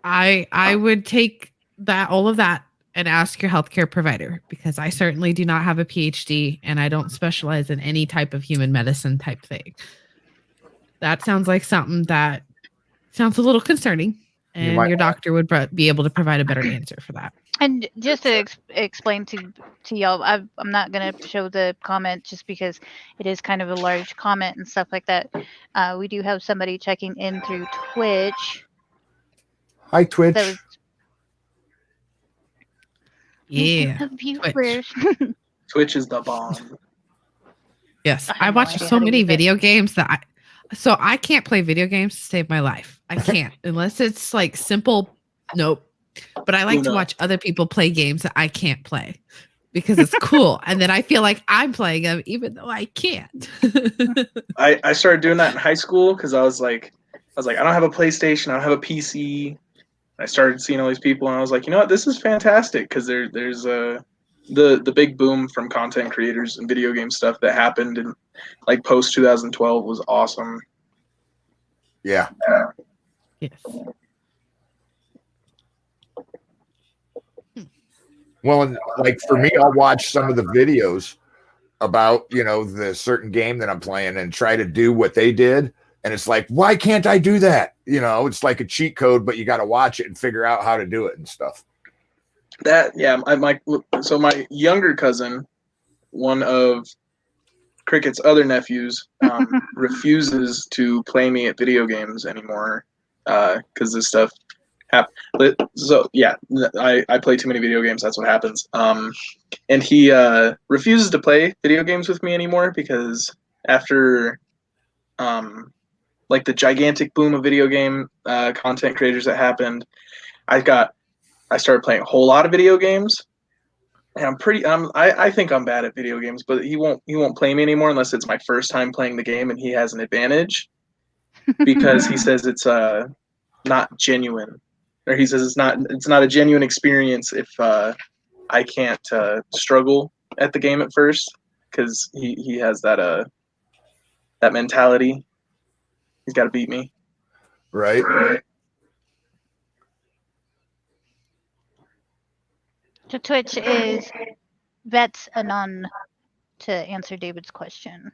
I would take all of that and ask your healthcare provider, because I certainly do not have a PhD and I don't specialize in any type of human medicine type thing. That sounds like something that sounds a little concerning, and your doctor would be able to provide a better answer for that. And just to explain to y'all, I'm not going to show the comment just because it is kind of a large comment and stuff like that. We do have somebody checking in through Twitch. Hi, Twitch. Yeah. Viewers. Twitch is the bomb. Yes, I I have no watch idea so how to many use it. video games that I can't play video games to save my life. I can't unless it's like simple. Nope. But I like to Uno. watch other people play games that I can't play because it's cool, and then I feel like I'm playing them even though I can't. I started doing that in high school because I was like, I don't have a PlayStation, I don't have a PC. I started seeing all these people, and I was like, you know what, this is fantastic, because there's the big boom from content creators and video game stuff that happened in like post 2012 was awesome. Yeah. Yes. Well, and like for me, I'll watch some of the videos about, you know, the certain game that I'm playing and try to do what they did. And it's like, why can't I do that? You know, it's like a cheat code, but you got to watch it and figure out how to do it and stuff. So my younger cousin, one of Cricket's other nephews, refuses to play me at video games anymore because this stuff happened. So yeah, I play too many video games. That's what happens. And he refuses to play video games with me anymore because after like the gigantic boom of video game content creators that happened, I started playing a whole lot of video games, and I think I'm bad at video games, but he won't play me anymore unless it's my first time playing the game and he has an advantage because he says it's not genuine. or he says it's not a genuine experience if I can't struggle at the game at first, because he has that mentality. He's got to beat me. Right. So Twitch is Vets Anon to answer David's question.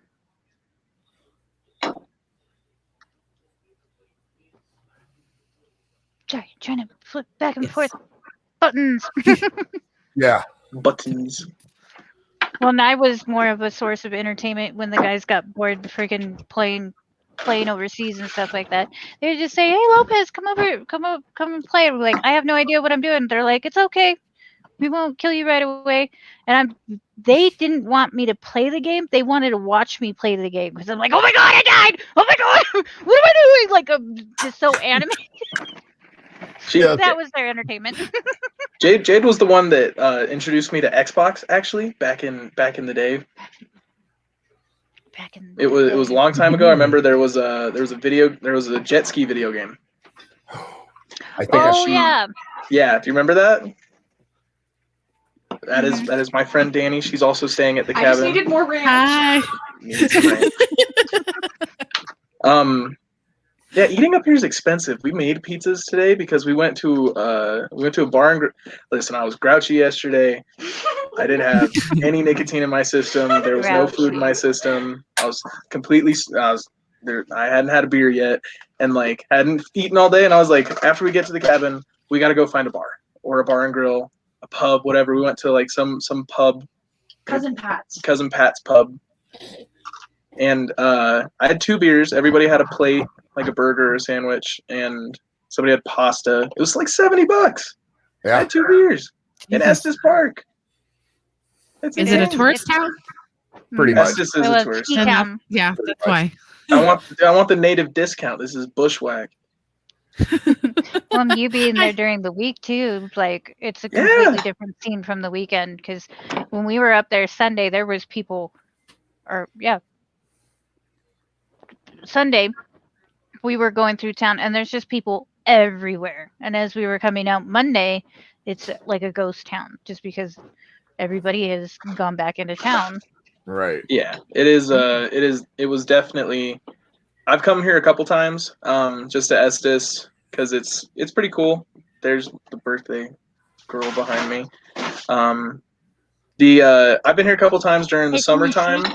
Sorry, trying to flip back and forth buttons. Yeah. Buttons. Well, and I was more of a source of entertainment when the guys got bored freaking playing overseas and stuff like that. They would just say, "Hey, Lopez, come and play." And we're like, "I have no idea what I'm doing." They're like, "It's okay. We won't kill you right away." And they didn't want me to play the game. They wanted to watch me play the game because I'm like, "Oh my god, I died! Oh my god, what am I doing?" Like I'm just so animated. That was their entertainment. Jade was the one that introduced me to Xbox, actually, back in the day. It was a long time ago. I remember there was a jet ski video game. I think yeah. Yeah, do you remember that? That is my friend Danny. She's also staying at the cabin. I just needed more ranch. Hi. Yeah, eating up here is expensive. We made pizzas today because we went to a bar and listen, I was grouchy yesterday. I didn't have any nicotine in my system. There was no food in my system. I was completely there. I hadn't had a beer yet, and like hadn't eaten all day. And I was like, after we get to the cabin, we got to go find a bar or a bar and grill, a pub, whatever. We went to like some pub. Cousin Pat's pub. And I had 2 beers. Everybody had a plate, like a burger or a sandwich, and somebody had pasta. It was like $70. Yeah. I had 2 beers in Estes Park. Is it a tourist town? Pretty much. Estes is a tourist town. Yeah, that's why. I want the native discount. This is bushwhack. Well, you being there during the week too, like it's a completely different scene from the weekend. Because when we were up there Sunday, there was people, Sunday, we were going through town, and there's just people everywhere. And as we were coming out Monday, it's like a ghost town, just because everybody has gone back into town. Right. Yeah, it is. It was definitely. I've come here a couple times, just to Estes, because it's pretty cool. There's the birthday girl behind me. I've been here a couple times during the summertime,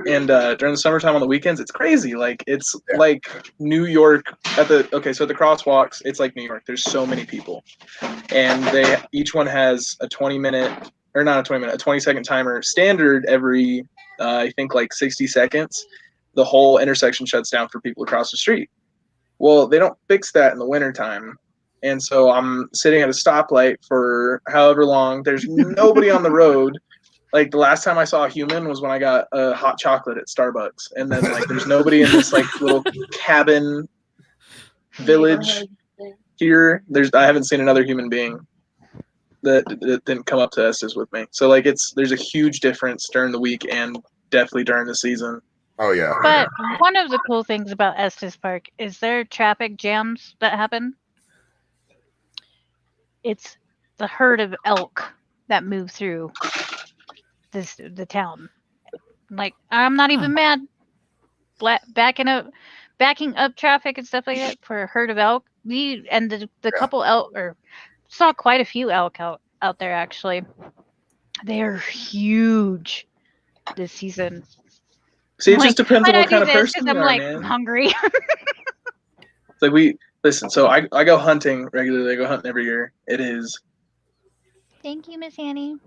and during the summertime on the weekends, it's crazy. Like it's like New York at the crosswalks. It's like New York. There's so many people, and each one has a 20-second timer standard every I think like 60 seconds. The whole intersection shuts down for people across the street. Well, they don't fix that in the wintertime. And so I'm sitting at a stoplight for however long. There's nobody on the road. Like the last time I saw a human was when I got a hot chocolate at Starbucks. And then like there's nobody in this like little cabin village here. I haven't seen another human being that didn't come up to Estes with me. So like there's a huge difference during the week and definitely during the season. Oh yeah. But one of the cool things about Estes Park is there traffic jams that happen. It's the herd of elk that move through the town. Like I'm not even mad. Backing up traffic and stuff like that for a herd of elk. The couple elk, or saw quite a few elk out there actually. They're huge this season. See, it just depends on what kind of person you are, I'm man. Hungry. It's like listen. So I go hunting regularly. I go hunting every year. It is. Thank you, Miss Annie.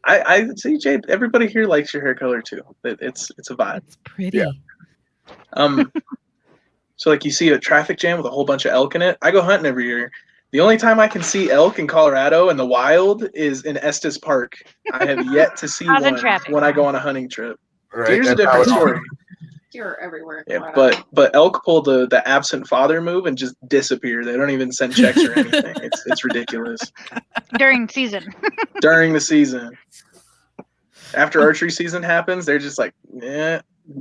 I see, Jade. Everybody here likes your hair color too. It's a vibe. It's pretty. Yeah. So like you see a traffic jam with a whole bunch of elk in it. I go hunting every year. The only time I can see elk in Colorado in the wild is in Estes Park. I have yet to see one when I go on a hunting trip. Right. Here's a different story. You're everywhere. Yeah, but elk pull the absent father move and just disappear. They don't even send checks or anything. It's ridiculous. During season. During the season. After archery season happens, they're just like,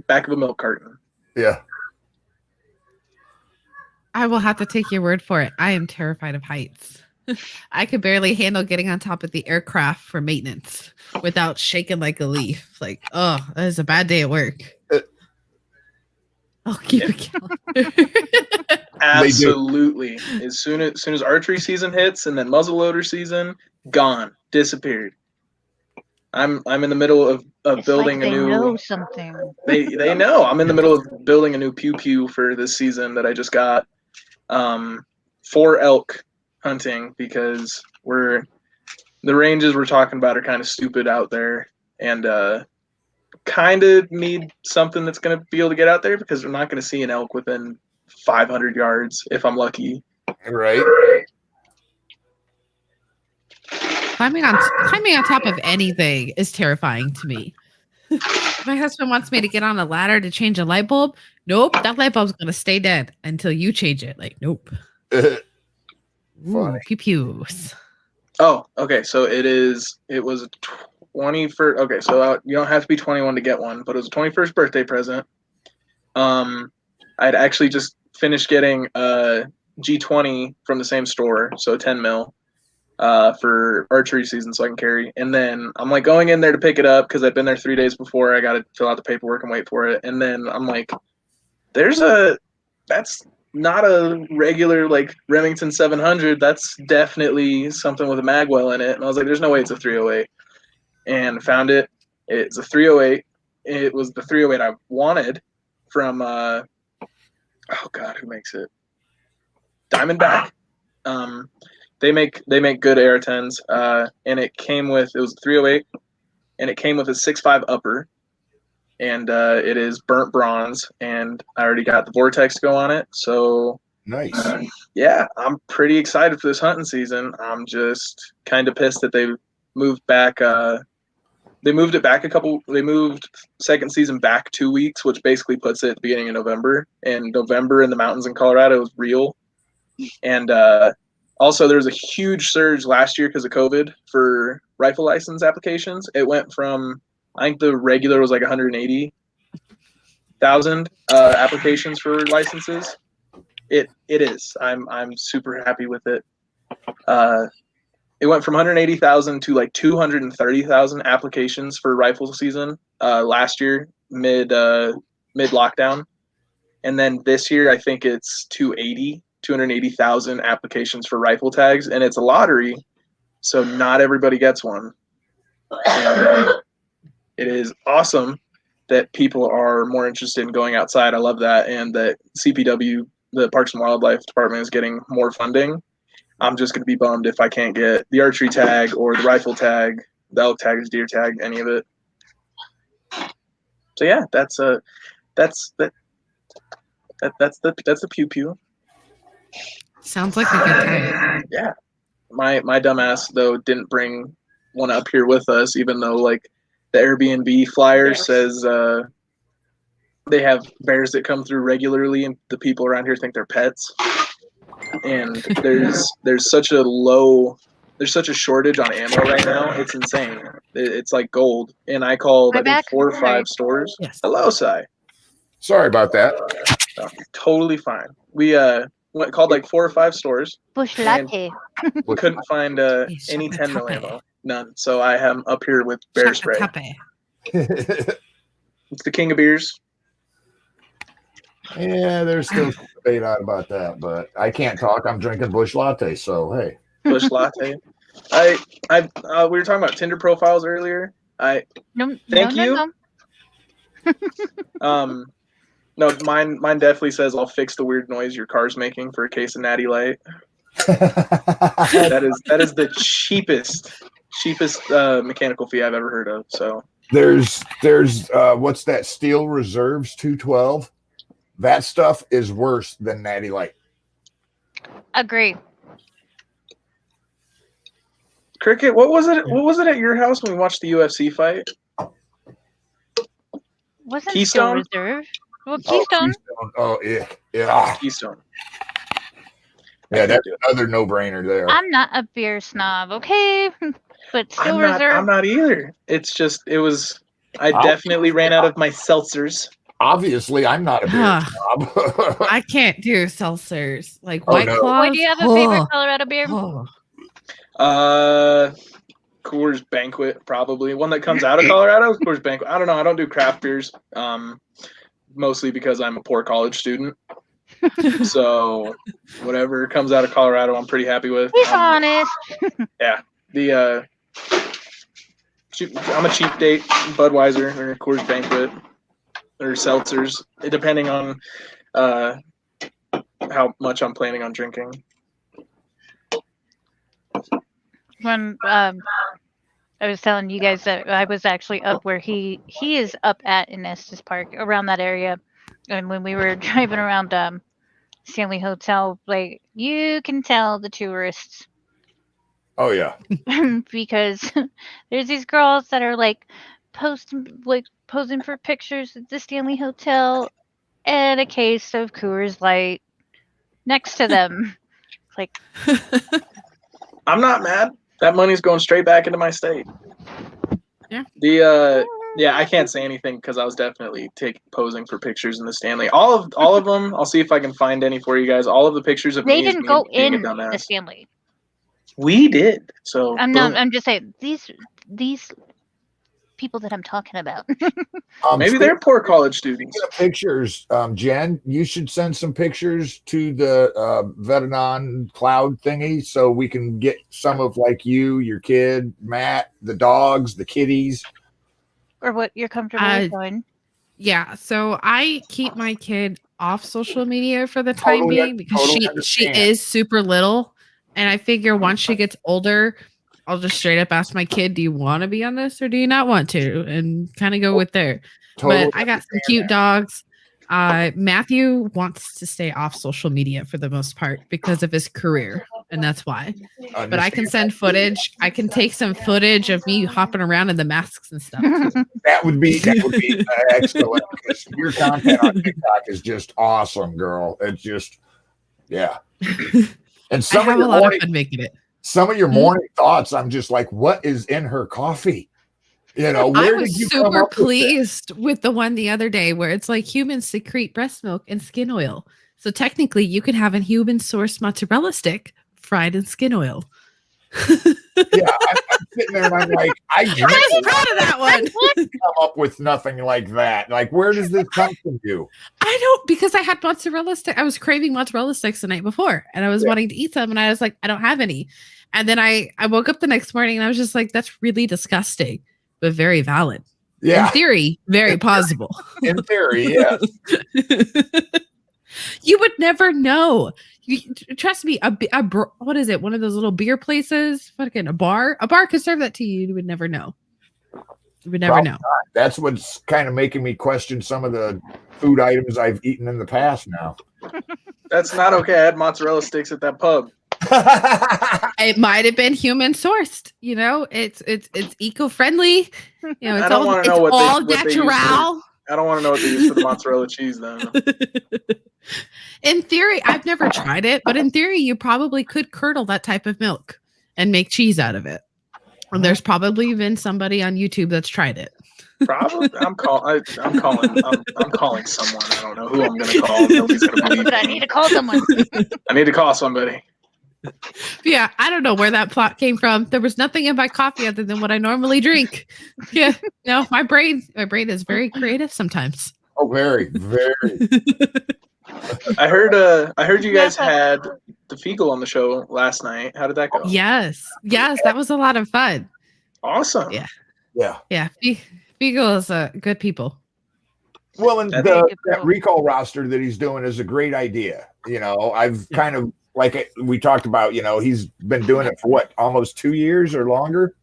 back of a milk carton. Yeah. I will have to take your word for it. I am terrified of heights. I could barely handle getting on top of the aircraft for maintenance without shaking like a leaf. Like, oh, that is a bad day at work. I'll keep it going. Absolutely. As soon as archery season hits and then muzzleloader season, gone, disappeared. I'm in the middle of It's building like a they new. know something. They know I'm in the middle of building a new pew pew for this season that I just got. For elk hunting because the ranges we're talking about are kind of stupid out there and kind of need something that's going to be able to get out there because we're not going to see an elk within 500 yards if I'm lucky. Right. Climbing on top of anything is terrifying to me. My husband wants me to get on a ladder to change a light bulb. Nope, that light bulb's gonna stay dead until you change it. Like, nope. Ooh, pew pews. Oh, okay. So it was a 21st. Okay, so you don't have to be 21 to get one, but it was a 21st birthday present. I'd actually just finished getting a G20 from the same store, so 10 mil. For archery season so I can carry. And then I'm like going in there to pick it up because I'd been there 3 days before. I got to fill out the paperwork and wait for it. And then I'm like, that's not a regular like Remington 700. That's definitely something with a magwell in it. And I was like, there's no way it's a 308. And found it. It's a 308. It was the 308 I wanted from, oh God, who makes it? Diamondback. They make good AR-10s, and it was 308, and it came with a 6.5 upper, and it is burnt bronze, and I already got the Vortex to go on it, so nice. Yeah, I'm pretty excited for this hunting season. I'm just kind of pissed that they moved back. They moved it back they moved second season back 2 weeks, which basically puts it at the beginning of November, and November in the mountains in Colorado is real, and also, there was a huge surge last year because of COVID for rifle license applications. It went from, I think the regular was like 180,000 applications for licenses. It is. I'm super happy with it. It went from 180,000 to like 230,000 applications for rifle season last year, mid lockdown, and then this year I think it's 280,000 applications for rifle tags, and it's a lottery, so not everybody gets one. And, it is awesome that people are more interested in going outside. I love that, and that CPW, the Parks and Wildlife Department, is getting more funding. I'm just going to be bummed if I can't get the archery tag or the rifle tag, the elk tag, deer tag, any of it. So yeah, that's the pew pew. Sounds like a good time. Yeah. My dumbass though didn't bring one up here with us, even though like the Airbnb flyer says they have bears that come through regularly and the people around here think they're pets. And there's such a shortage on ammo right now. It's insane. It's like gold. And I called I think 4 or 5 stores. Yes. Hello, Sai. Sorry about that. Totally fine. We called like 4 or 5 stores. Bush latte. We couldn't find any 10 mil ammo. None. So I am up here with bear spray. It's the king of beers. Yeah, there's still debate out about that, but I can't talk. I'm drinking Bush Latte, so hey. Bush Latte. We were talking about Tinder profiles earlier. No. No, mine definitely says I'll fix the weird noise your car's making for a case of Natty Light. That is the cheapest mechanical fee I've ever heard of. So there's what's that? Steel Reserves 212. That stuff is worse than Natty Light. Agree. Cricket, what was it? What was it at your house when we watched the UFC fight? Wasn't Keystone? Steel Reserve? Well, Keystone. Oh, yeah. Keystone. Yeah, that's another no-brainer there. I'm not a beer snob, okay? But Steel Reserve. I'm not either. It's just I definitely ran out of my seltzers. Obviously, I'm not a beer snob. I can't do seltzers like Oh, White no. Claws. Boy, do you have a favorite Colorado beer? Coors Banquet, probably one that comes out of Colorado. Coors Banquet. I don't know. I don't do craft beers. Mostly because I'm a poor college student. So whatever comes out of Colorado, I'm pretty happy with. He's honest. Yeah. I'm a cheap date, Budweiser or Coors Banquet or seltzers, depending on how much I'm planning on drinking. When I was telling you guys that I was actually up where he is up at in Estes Park, around that area, and when we were driving around Stanley Hotel, like you can tell the tourists. Oh yeah. Because there's these girls that are like posing for pictures at the Stanley Hotel and a case of Coors Light next to them. Like, I'm not mad. That money's going straight back into my state. Yeah. Yeah, I can't say anything because I was definitely posing for pictures in the Stanley. All of them. I'll see if I can find any for you guys. All of the pictures of they me didn't go being a in the dumbass. Stanley. We did. So I'm just saying these people that I'm talking about. maybe they're poor college students. Pictures, Jen, you should send some pictures to the Vetanon cloud thingy so we can get some of like you, your kid, Matt, the dogs, the kitties. Or what you're comfortable with doing. Yeah, so I keep my kid off social media for the time being because she is super little, and I figure once she gets older, I'll just straight up ask my kid, "Do you want to be on this or do you not want to?" and kind of go with there. But I got some cute dogs. Matthew wants to stay off social media for the most part because of his career, and that's why. But I can send footage. I can take some footage of me hopping around in the masks and stuff. That would be excellent. Because your content on TikTok is just awesome, girl. It's just, yeah. And I have a lot of fun making it. Some of your morning thoughts, I'm just like, what is in her coffee? You know, I was super pleased with the one the other day where it's like humans secrete breast milk and skin oil. So technically you could have a human sourced mozzarella stick fried in skin oil. Yeah, I'm sitting there and I'm like, I was proud of that one. Come up with nothing like that. Like, where does this come from you? I don't, because I had mozzarella stick. I was craving mozzarella sticks the night before and I was wanting to eat some and I was like, I don't have any. And then I woke up the next morning and I was just like, that's really disgusting, but very valid. Yeah. In theory, very plausible. In theory, yes. You would never know. Trust me, what is it? One of those little beer places? Fucking a bar? A bar could serve that to you. You would never know. You would never know. Not. That's what's kind of making me question some of the food items I've eaten in the past now. That's not okay. I had mozzarella sticks at that pub. It might have been human sourced, you know. It's eco-friendly. You know, it's all natural. I don't want to know what they use for the mozzarella cheese though. In theory, I've never tried it, but in theory, you probably could curdle that type of milk and make cheese out of it. And there's probably been somebody on YouTube that's tried it. Probably. I'm calling someone. I don't know who I'm going to call. Nobody's going to believe me. I need to call someone. I need to call somebody. Yeah, I don't know where that plot came from. There was nothing in my coffee other than what I normally drink. Yeah, no, my brain is very creative sometimes. Oh, very, very. I heard you guys had the Fiegel on the show last night. How did that go? Yes, that was a lot of fun. Awesome. Yeah. Fiegel is good people. Well, and that recall roster that he's doing is a great idea. You know, I've kind of, like we talked about, you know, he's been doing it for what, almost 2 years or longer?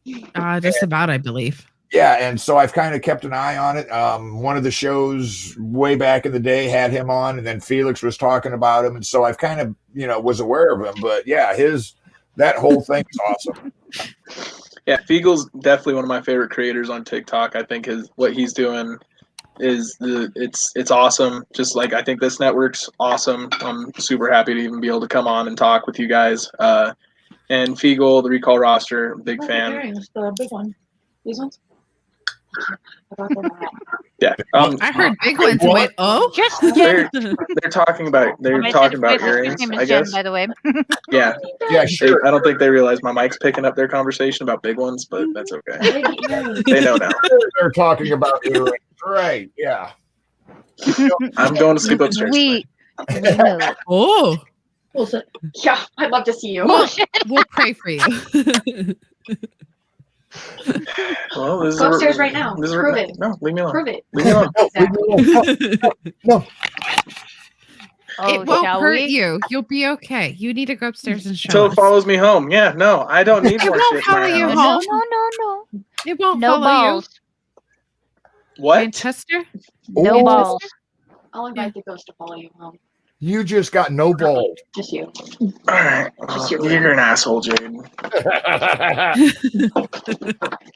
Just about, I believe. Yeah, and so I've kind of kept an eye on it. One of the shows way back in the day had him on, and then Felix was talking about him, and so I've kind of, you know, was aware of him. But yeah, that whole thing is awesome. Yeah, Fiegel's definitely one of my favorite creators on TikTok. I think what he's doing is it's awesome. Just like I think this network's awesome. I'm super happy to even be able to come on and talk with you guys. And Fiegel, the recall roster, big fan. The big one. These ones? Yeah. I heard big ones what? went, oh. Just They're Jen. talking about My sister's name earrings. is I Jen, guess. by the way. Yeah. Yeah, sure. I don't think they realize my mic's picking up their conversation about big ones, but that's okay. They know now. They're talking about earrings. Right. Yeah. I'm going to sleep upstairs. We know. Oh, Yeah, I'd love to see you. we'll pray for you. Well, this is Go upstairs right now. This is Prove it. No, leave me alone. Prove it. Leave me alone. No. Oh, It won't shall hurt we? you. You'll be okay. You need to go upstairs and show Until it us. follows me home. Yeah, no, I don't need It more won't shit. in follow my you house. No, home. no. It won't No follow balls. you. What? Manchester? No Oh. balls. I'll invite the ghost to follow you home. You just got no balls. Just you. All right. Just Well, your you're an asshole, Jade.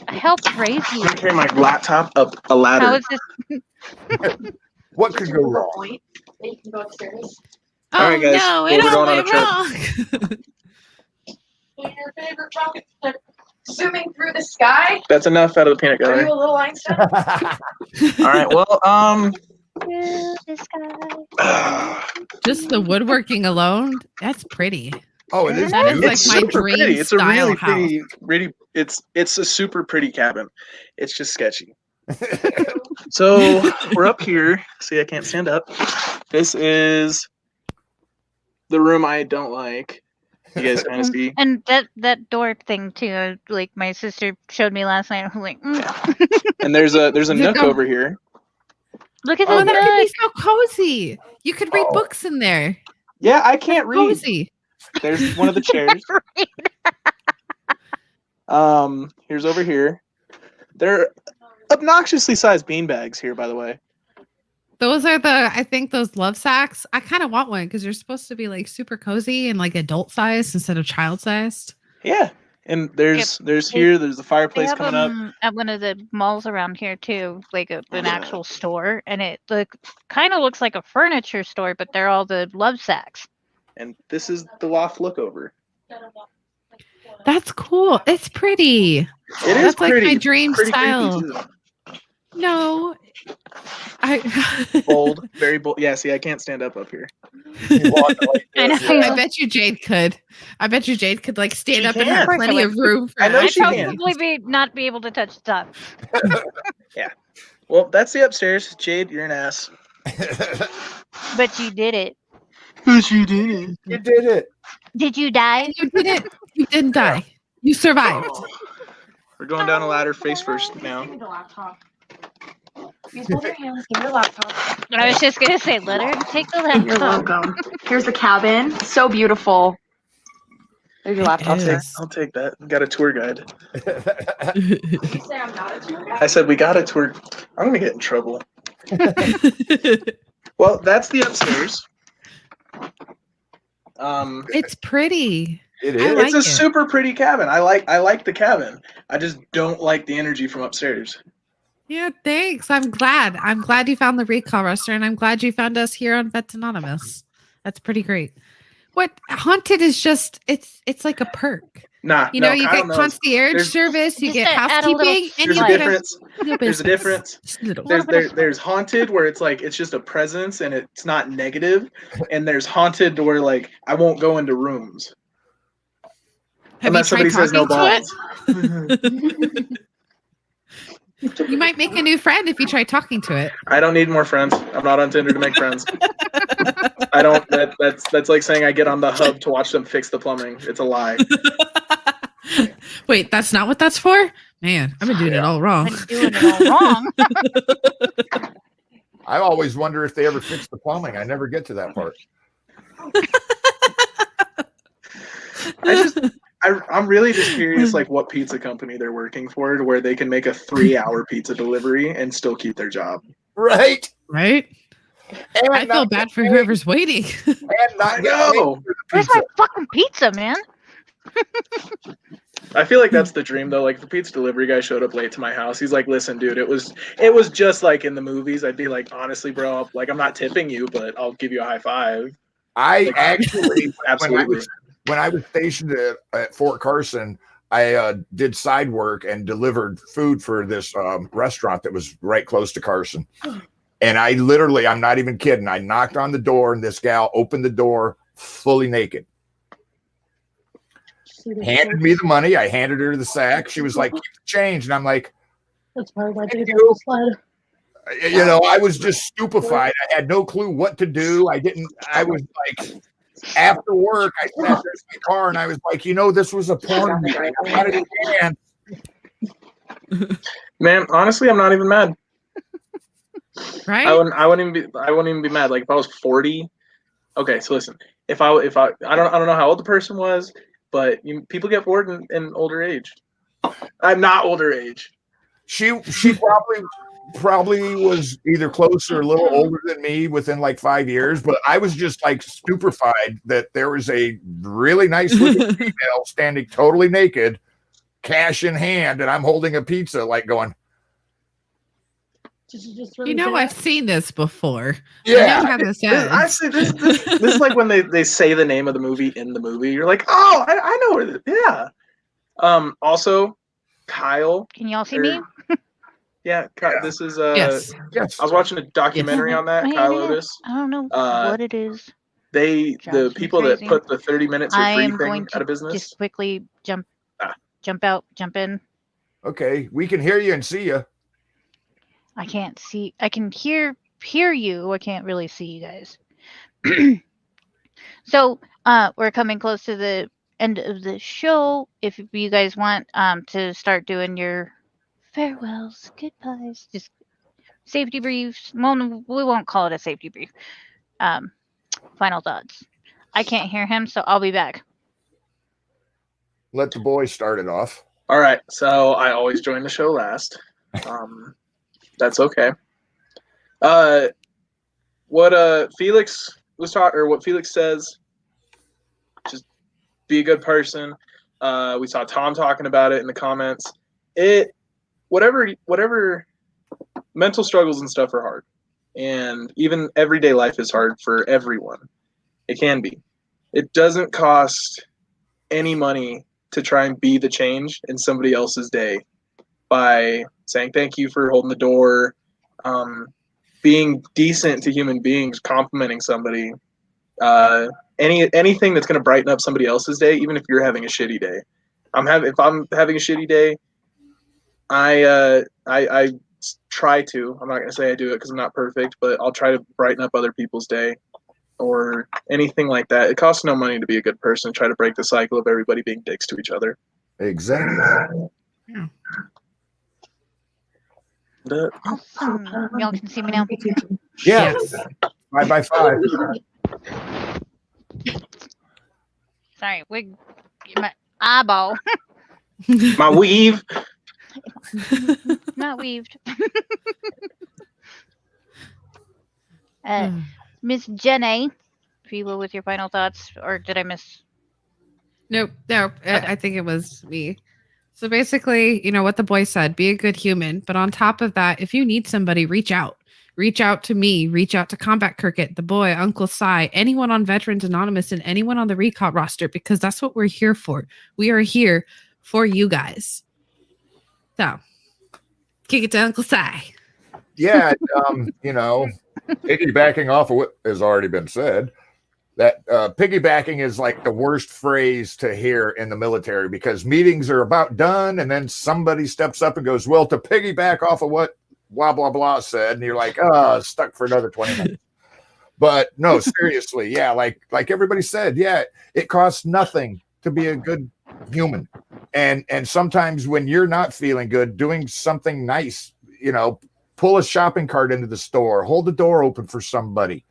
How crazy. I carry my laptop up a ladder. How is this? What could go wrong? Point that you can go upstairs. Oh, All right, guys. no, Well, it we're all going on a went trip. wrong. Your favorite rocket zooming through the sky. That's enough out of the peanut Are you gallery. a little Einstein? All right. Well, The sky. Just the woodworking alone, that's pretty. Oh, it is That is beautiful. like it's my super dream pretty. It's a style really house. pretty. It's a super pretty cabin. It's just sketchy. So we're up here. See, I can't stand up. This is the room I don't like. You guys kind of see. And that door thing too. Like my sister showed me last night. I'm like, And there's a You nook don't- over here. look at Oh, that that could be nook. so cozy. You could read Oh. books in there. Yeah, I can't read. Cozy. There's one of the chairs. Here's over here. They're obnoxiously sized beanbags here, by the way. Those are I think those love sacks. I kind of want one because you're supposed to be like super cozy and like adult sized instead of child sized. Yeah. And there's there's the They fireplace have coming up. them at one of the malls around here too, like an Yeah. actual store, and it kind of looks like a furniture store, but they're all the love sacks. And this is the loft look over. That's cool. It's pretty. It is That's like pretty. my dream Pretty style. creepy too. No. Bold, very bold. Yeah, see, I can't stand up here. You walk like I know. this, I yeah. bet you Jade could. I bet you Jade could like stand She up and can. have Of course I plenty would. of room for I know I'd she can. probably not be able to touch the top. Well, that's the upstairs. Jade, you're an ass. But you did it. Yes, you did it. You did it. Did you die? You didn't. You didn't die. You survived. We're going down a ladder face first now. Give me the laptop. Use both your hands. Give me the laptop. I was just gonna say, let her take the You're laptop. welcome. Here's the cabin. So beautiful. There's your laptop. It Sir. is. I'll take that. We got a tour guide. You say I'm not a tour guide? I said we got a tour. I'm gonna get in trouble. Well, that's the upstairs. It's pretty. It I is. like It's a it. super pretty cabin. I like the cabin. I just don't like the energy from upstairs. Yeah, thanks. I'm glad. I'm glad you found the recall roster, and I'm glad you found us here on Vets Anonymous. That's pretty great. What haunted is just it's like a perk. Nah, You know, no, you Kyle get knows. concierge There's- service, you Just get to add a little- housekeeping, and There's you a get difference. little There's a business. difference. Just a little. There's haunted where it's like it's just a presence and it's not negative, and there's haunted to where like I won't go into rooms Have unless you tried somebody says no talking balls. to it? You might make a new friend if you try talking to it. I don't need more friends. I'm not on Tinder to make friends. I don't. That's like saying I get on the hub to watch them fix the plumbing. It's a lie. Wait, that's not what that's for? Man, I've been doing it all wrong. Been doing it all wrong. I always wonder if they ever fix the plumbing. I never get to that part. I'm really just curious, like what pizza company they're working for, to where they can make a 3-hour pizza delivery and still keep their job. Right? Right? And I feel not bad get for paid- whoever's waiting. And not I get know. paid for the Where's pizza. my fucking pizza, man? I feel like that's the dream though. Like if the pizza delivery guy showed up late to my house, he's like, "Listen, dude, it was just like in the movies." I'd be like, "Honestly, bro, like I'm not tipping you, but I'll give you a high five." I actually, Absolutely. when I was stationed at Fort Carson, I did side work and delivered food for this restaurant that was right close to Carson. And I literally, I'm not even kidding, I knocked on the door and this gal opened the door fully naked. Handed me the money. I handed her the sack. She was like, keep the change. And I'm like, That's probably why they you. slide. You know, I was just stupefied. I had no clue what to do. I was like, after work, I sat there in my car and I was like, you know, this was a porn movie. I'm not a fan. Man, honestly, I'm not even mad. Right? I wouldn't even be mad. Like if I was 40. Okay, so listen, I don't know how old the person was, but people get bored in older age. I'm not older age. She probably was either closer or a little older than me within like 5 years, but I was just like stupefied that there was a really nice looking female standing totally naked, cash in hand, and I'm holding a pizza, like going, you know, I've seen this before. yeah. I know how this ends. I see this is like when they say the name of the movie in the movie. You're like, oh, I know what it is. Yeah. Also, Kyle. Can y'all see me? Yeah, this is Yes. I was watching a documentary on that. Kyle Otis. I don't know what it is. The people that put the 30 minutes for free thing out of business. Just quickly jump out, jump in. Okay, we can hear you and see you. I can't see. I can hear you. I can't really see you guys. So we're coming close to the end of the show. If you guys want to start doing your farewells, goodbyes, just safety briefs. Well, we won't call it a safety brief. Final thoughts. I can't hear him, so I'll be back. Let the boys start it off. All right, so I always join the show last. That's okay. What Felix was taught, or what Felix says, just be a good person. We saw Tom talking about it in the comments. Whatever mental struggles and stuff are hard, and even everyday life is hard for everyone. It can be. It doesn't cost any money to try and be the change in somebody else's day by saying thank you for holding the door, being decent to human beings, complimenting somebody, anything that's going to brighten up somebody else's day, even if you're having a shitty day. If I'm having a shitty day, I try to. I'm not going to say I do it because I'm not perfect, but I'll try to brighten up other people's day or anything like that. It costs no money to be a good person. Try to break the cycle of everybody being dicks to each other. Exactly. Yeah. Awesome. Y'all can see me now. Yeah. Yes. 5x5. Sorry, my eyeball. My weave. Not weaved. Miss Jenny, if you will, with your final thoughts, or did I miss? Nope. I think it was me. So basically, you know what the boy said, be a good human. But on top of that, if you need somebody, reach out. Reach out to me. Reach out to Combat Cricket, the boy, Uncle Si, anyone on Veterans Anonymous, and anyone on the recall roster, because that's what we're here for. We are here for you guys. So, kick it to Uncle Si. Yeah, you know, piggybacking off of what has already been said, that piggybacking is like the worst phrase to hear in the military, because meetings are about done and then somebody steps up and goes, well, to piggyback off of what blah, blah, blah said. And you're like, stuck for another 20 minutes. But no, seriously. Yeah. Like everybody said, yeah, it costs nothing to be a good human. And sometimes when you're not feeling good, doing something nice, you know, pull a shopping cart into the store, hold the door open for somebody.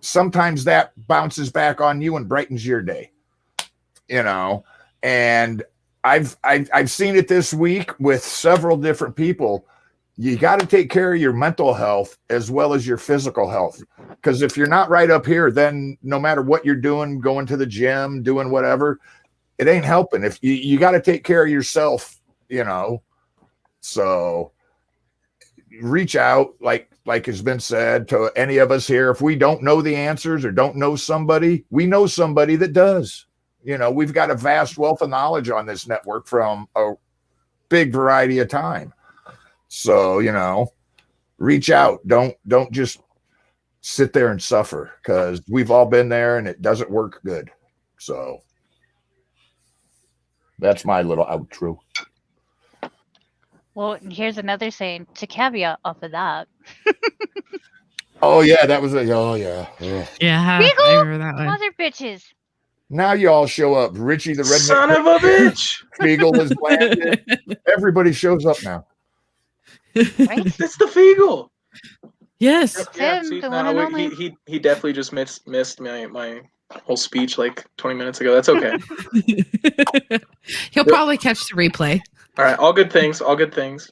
Sometimes that bounces back on you and brightens your day, you know. And I've seen it this week with several different people. You got to take care of your mental health as well as your physical health, because if you're not right up here, then no matter what you're doing, going to the gym, doing whatever, it ain't helping. If you got to take care of yourself, you know. So reach out, like has been said, to any of us here. If we don't know the answers or don't know somebody, we know somebody that does. You know, we've got a vast wealth of knowledge on this network from a big variety of time. So, you know, reach out. Don't just sit there and suffer, because we've all been there and it doesn't work good. So that's my little outro. Well, here's another saying to caveat off of that. Oh yeah, that was oh yeah. Ugh. Yeah, Regal, I remember that one. mother bitches. Now you all show up. Richie the redneck Son of a bitch! Spiegel is landed. Everybody shows up now. Right? That's the Feagle. Yes. Him, the one and only. He definitely just missed my whole speech like 20 minutes ago. That's okay. He'll probably catch the replay. All right, all good things. All good things.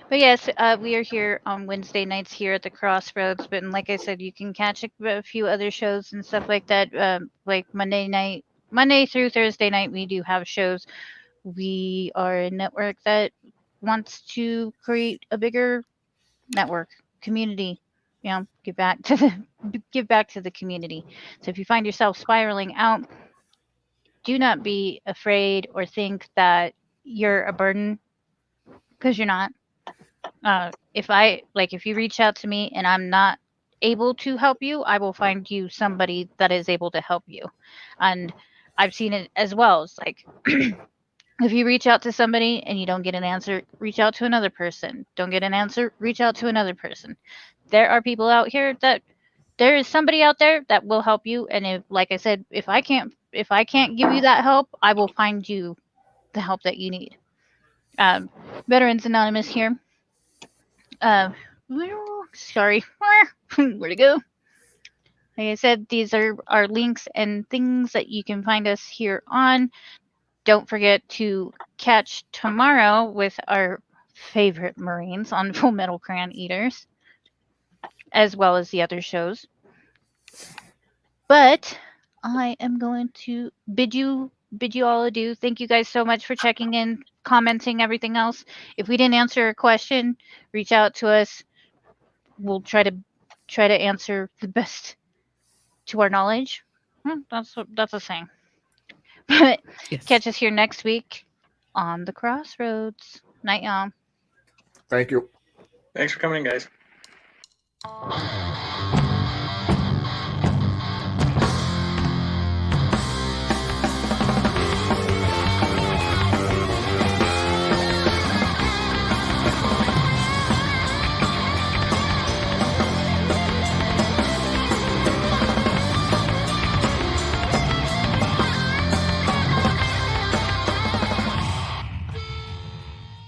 But yes, we are here on Wednesday nights here at the Crossroads. But like I said, you can catch a few other shows and stuff like that. Like Monday through Thursday night, we do have shows. We are a network that wants to create a bigger network community. You know, give back to the community. So if you find yourself spiraling out, do not be afraid or think that you're a burden, because you're not. If you reach out to me and I'm not able to help you, I will find you somebody that is able to help you. And I've seen it as well. It's like if you reach out to somebody and you don't get an answer, reach out to another person. Don't get an answer, reach out to another person. There are people out here that there is somebody out there that will help you. And if, like I said, if I can't give you that help, I will find you the help that you need. Veterans Anonymous here. Sorry, where to go? Like I said, these are our links and things that you can find us here on. Don't forget to catch tomorrow with our favorite Marines on Full Metal Crayon Eaters, as well as the other shows. But I am going to bid you all adieu. Thank you guys so much for checking in, commenting, everything else. If we didn't answer a question, reach out to us. We'll try to answer the best to our knowledge. That's a saying. But Yes. catch us here next week on the Crossroads. Night, y'all. Thank you. Thanks for coming in, guys.